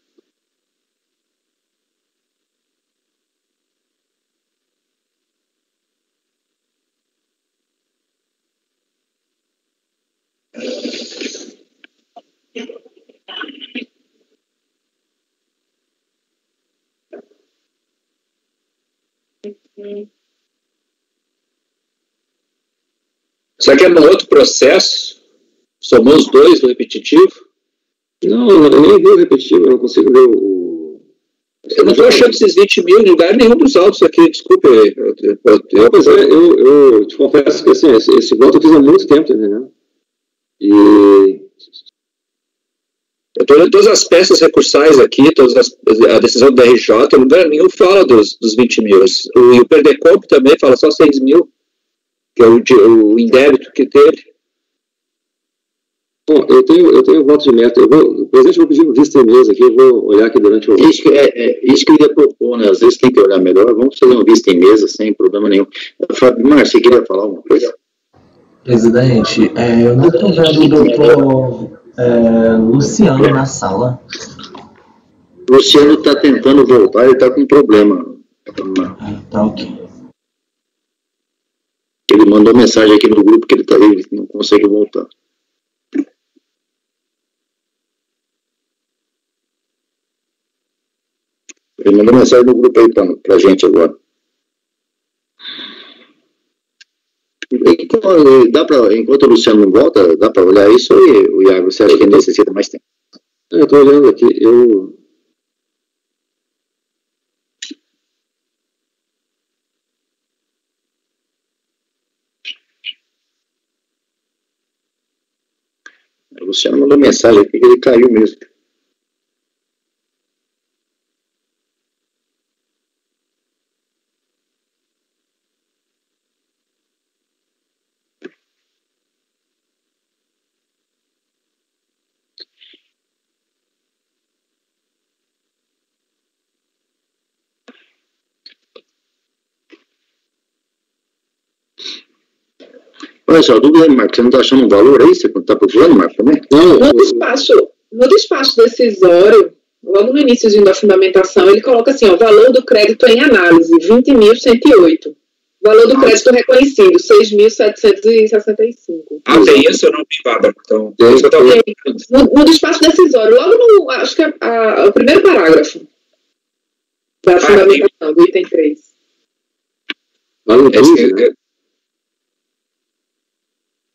G: Será que é no outro processo? Somou os dois do repetitivo?
H: Não, eu nem vi o repetitivo, eu não consigo ver o...
G: Eu não estou achando esses 20 mil em lugar nenhum dos autos aqui, desculpe.
H: Pois é, eu te confesso que assim, esse voto eu fiz há muito tempo, entendeu? E...
G: Eu estou olhando todas as peças recursais aqui, a decisão do DRJ, em lugar nenhum fala dos 20 mil. E o perder-conto também fala só 6 mil, que é o indébito que teve.
H: Bom, eu tenho voto de meta. O presidente vai pedir vista em mesa aqui, eu vou olhar aqui durante o...
B: Isso que eu ia propor, né? Às vezes tem que olhar melhor. Vamos fazer uma vista em mesa sem problema nenhum. Fábio Mar, você queria falar alguma coisa?
I: Presidente, eu não estou vendo o doutor Luciano na sala.
B: O Luciano está tentando voltar, ele está com problema.
I: Tá ok.
B: Ele Ele mandou mensagem aqui no grupo que ele não consegue voltar. Ele mandou mensagem no grupo aí pra gente agora. Enquanto o Luciano não volta, dá para olhar isso aí, o Iago? Você acha que necessita mais tempo?
H: Eu estou olhando aqui,
B: O Luciano mandou mensagem aqui que ele caiu mesmo. Olha só, a dúvida, Marco, você não está achando um valor aí? Você está procurando, Marco, também?
F: No despacho decisório, logo no início da fundamentação, ele coloca assim, ó, valor do crédito em análise, 20.108. Valor do crédito reconhecido, 6.765.
G: Tem isso, eu não vi, Bárbara. Então,
F: no despacho decisório, logo no, acho que o primeiro parágrafo da fundamentação, do item 3.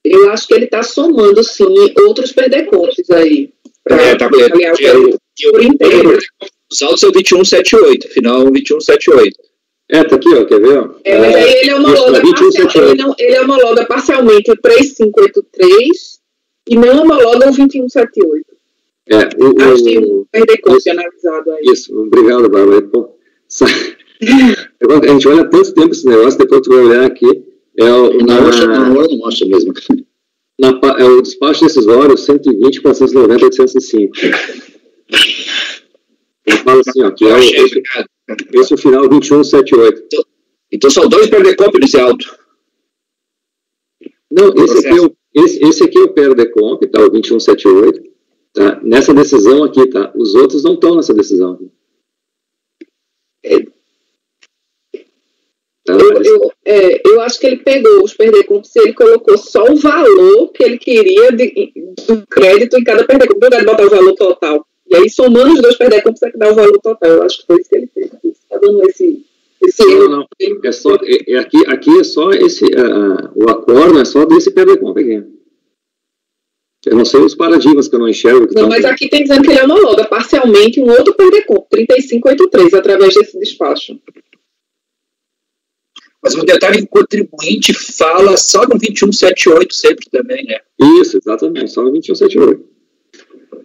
F: Eu acho que ele está somando, sim, outros perdecontos aí. Por inteiro.
G: Os autos é o 2178, final 2178.
H: Tá aqui, ó, quer ver?
F: Mas aí ele homologa parcialmente o 3583 e não homologa o 2178. Acho que tem um perdeconto analisado aí.
H: Isso, obrigado, Bárbara. A gente olha há tanto tempo esse negócio, depois tu vai olhar aqui.
B: Não mostra mesmo.
H: É o despacho decisório 120, 490, 805. Ele fala assim, ó, que esse é o final 2178.
G: Então são dois perdecomp nesse auto.
H: Não, esse aqui é o perdecomp, tá, o 2178. Tá? Nessa decisão aqui, tá? Os outros não estão nessa decisão.
F: Eu acho que ele pegou os perdecompos e ele colocou só o valor que ele queria do crédito em cada perdecomp, no lugar de botar o valor total. E aí, somando os dois perdecompos, é que dá o valor total. Eu acho que foi isso que ele fez. Está dando esse erro.
H: Não. É só, aqui é só esse... o acordo é só desse perdecomp aqui. Eu não sei os paradigmas que eu não enxergo.
F: Não, mas aqui tem dizendo que ele homologa parcialmente um outro perdecomp, 3583, através desse despacho.
G: Mas o detalhe que o contribuinte fala só no 2178 sempre também, né?
H: Isso, exatamente, só no 2178.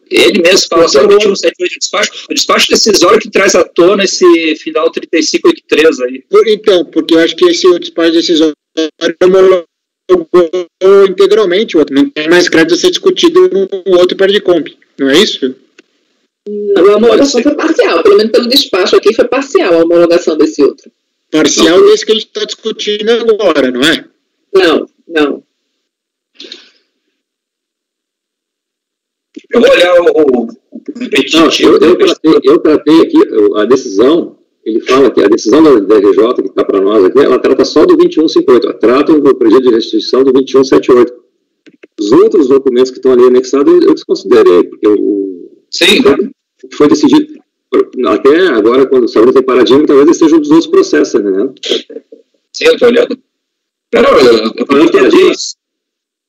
G: Ele mesmo fala só no 2178 o despacho decisório que traz à tona esse final 3583 aí.
J: Então, porque eu acho que esse despacho decisório homologou integralmente o outro. Não tem mais crédito a ser discutido no outro perdecomp, não é isso?
F: Não, a homologação foi parcial, pelo menos pelo despacho aqui foi parcial a homologação desse outro.
J: Parcial desse que a gente está discutindo agora, não é?
F: Não.
G: Eu vou olhar o repetitivo.
H: Eu tratei aqui a decisão, ele fala que a decisão da RJ que está para nós aqui, ela trata só do 2158, ela trata do projeto de restituição do 2178. Os outros documentos que estão ali anexados, eu desconsiderei, porque o que foi decidido... Até agora, quando saiu do paradigma, talvez eles sejam dos outros processos, né?
G: Sim, eu estou olhando. Eu não entendi isso.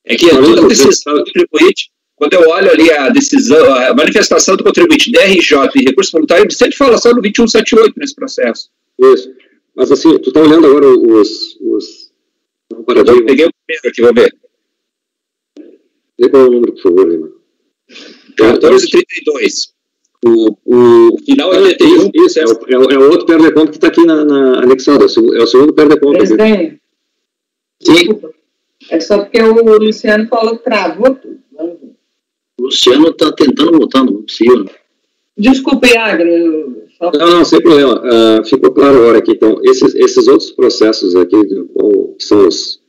G: É que toda a decisão do contribuinte, quando eu olho ali a decisão, a manifestação do contribuinte DRJ e recurso voluntário, ele sempre fala só no 2178 nesse processo.
H: Isso. Mas assim, tu está olhando agora os
G: paradigmas. Eu peguei o primeiro aqui, vamos ver.
H: Vê qual é o número, por favor, Lima.
G: 1432. O final é o DTI.
H: Isso, é o outro perdecomp que está aqui na anexada. É o segundo perdecomp.
F: Presidente. Desculpa. É só porque o Luciano falou que travou tudo.
B: O Luciano está tentando voltar, não possível.
F: Desculpe, Iago.
H: Não, sem problema. Ficou claro agora aqui. Então, esses outros processos aqui, que são os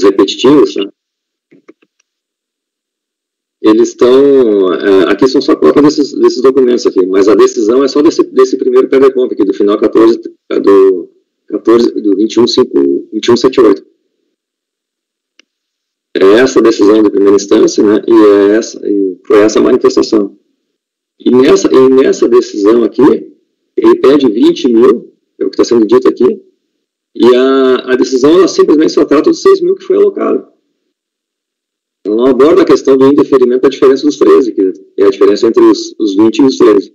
H: repetitivos, né? Eles estão... aqui são só cópia desses documentos aqui, mas a decisão é só desse primeiro perdecomp aqui, do final 14 do 2178. É essa a decisão de primeira instância, né? E foi essa a manifestação. E nessa decisão aqui, ele pede 20 mil, é o que está sendo dito aqui, e a decisão ela simplesmente só trata dos 6 mil que foi alocado. Ela não aborda a questão do indeferimento da diferença dos 13, que é a diferença entre os 20 e os 13.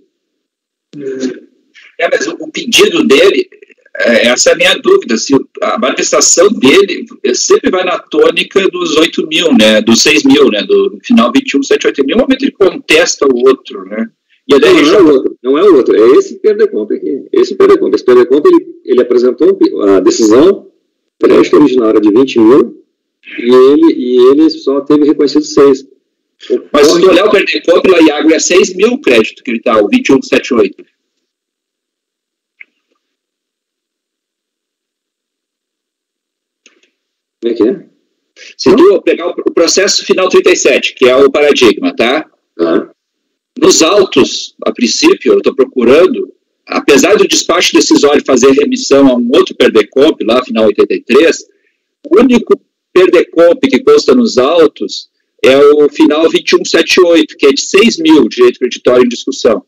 G: Mas o pedido dele, essa é a minha dúvida, se a manifestação dele sempre vai na tônica dos 8 mil, né, dos 6 mil, né, do final 21, 7, 8 mil, no momento ele contesta o outro, né. E daí
H: não é o outro, é esse PERDECOMP aqui, esse PERDECOMP ele apresentou a decisão, o crédito original era de 20 mil, e ele só teve reconhecido 6.
G: Mas se olhar o PERDECOMP lá, Iago, é 6 mil o crédito que ele está, o 2178.
H: Como é que é?
G: Se tu pegar o processo final 37, que é o paradigma, tá? Nos autos, a princípio, eu estou procurando, apesar do despacho decisório fazer remissão a um outro PERDECOMP, lá, final 83, o único PERDECOMP que consta nos autos é o final 2178, que é de 6 mil, direito creditório em discussão.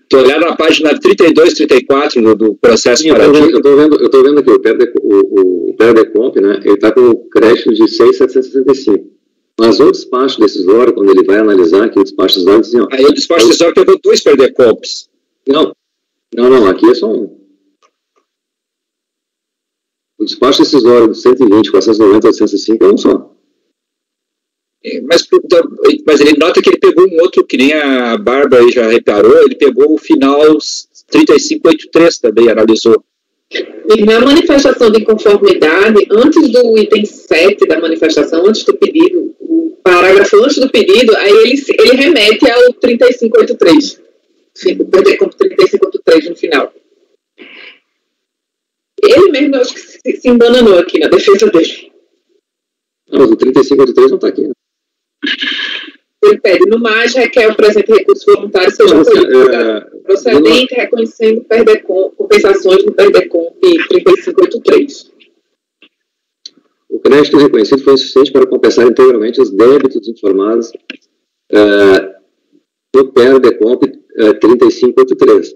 G: Estou olhando na página 32, 34 do processo paradigma.
H: Eu estou vendo aqui, o PERDECOMP, né, ele está com o crédito de 6.765. Mas o despacho decisório, quando ele vai analisar aqui o despacho decisório, diz assim, ó...
G: Aí o despacho decisório pegou 2 PERDECOMPs.
H: Não, aqui é só um. O despacho decisório de 120, 490, 805 é um só.
G: Mas ele nota que ele pegou um outro, que nem a Bárbara aí já reparou, ele pegou o final 3583 também, analisou.
F: E na manifestação de conformidade, antes do item 7 da manifestação, antes do pedido, o parágrafo antes do pedido, aí ele remete ao 3583. O PERDECOMP 3583 no final. Ele mesmo, eu acho que se embananou aqui na defesa dele.
H: Não, mas o 3583 não está aqui, né?
F: Ele pede, no mais, requer o presente recurso voluntário seja procedente, reconhecendo compensações no PERDECOMP 3583.
H: O crédito reconhecido foi insuficiente para compensar integralmente os débitos informados do PERDECOMP 3583.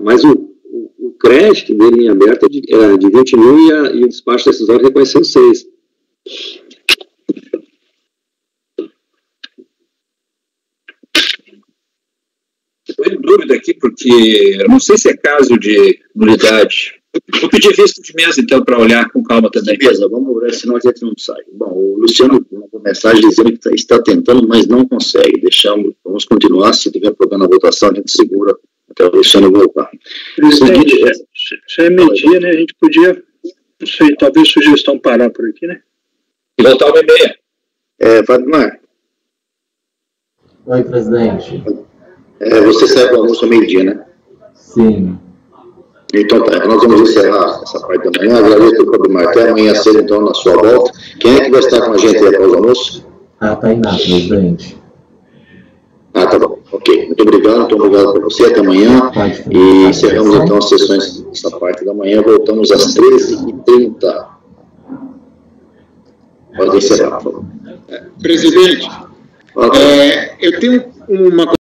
H: Mas o crédito dele em aberto era de 20 mil e o despacho decisório reconheceu 6.
G: Estou em dúvida aqui, porque eu não sei se é caso de nulidade. Vou pedir visto de mesa, então, para olhar com calma também.
B: Beleza, vamos ver, senão a gente não sai. Bom, o Luciano mandou mensagem dizendo que está tentando, mas não consegue. Vamos continuar, se tiver problema na votação, a gente segura até o Luciano voltar.
E: Presidente, se é meio-dia, né, a gente podia, não sei, talvez sugestão parar por aqui, né?
G: E voltar 1h30.
B: Valdemar.
I: Oi, presidente.
B: Você sai para o almoço ao meio-dia, né?
I: Sim.
B: Então tá, nós vamos encerrar essa parte da manhã. Agradeço o Valdemar. Até amanhã cedo, então, na sua volta. Quem é que vai estar com a gente aí após o almoço?
I: A Tainá, presidente.
B: Tá bom. Ok. Muito obrigado por você. Até amanhã. E encerramos então as sessões dessa parte da manhã. Voltamos às 13h30. Pode encerrar, por favor.
J: Presidente, eu tenho uma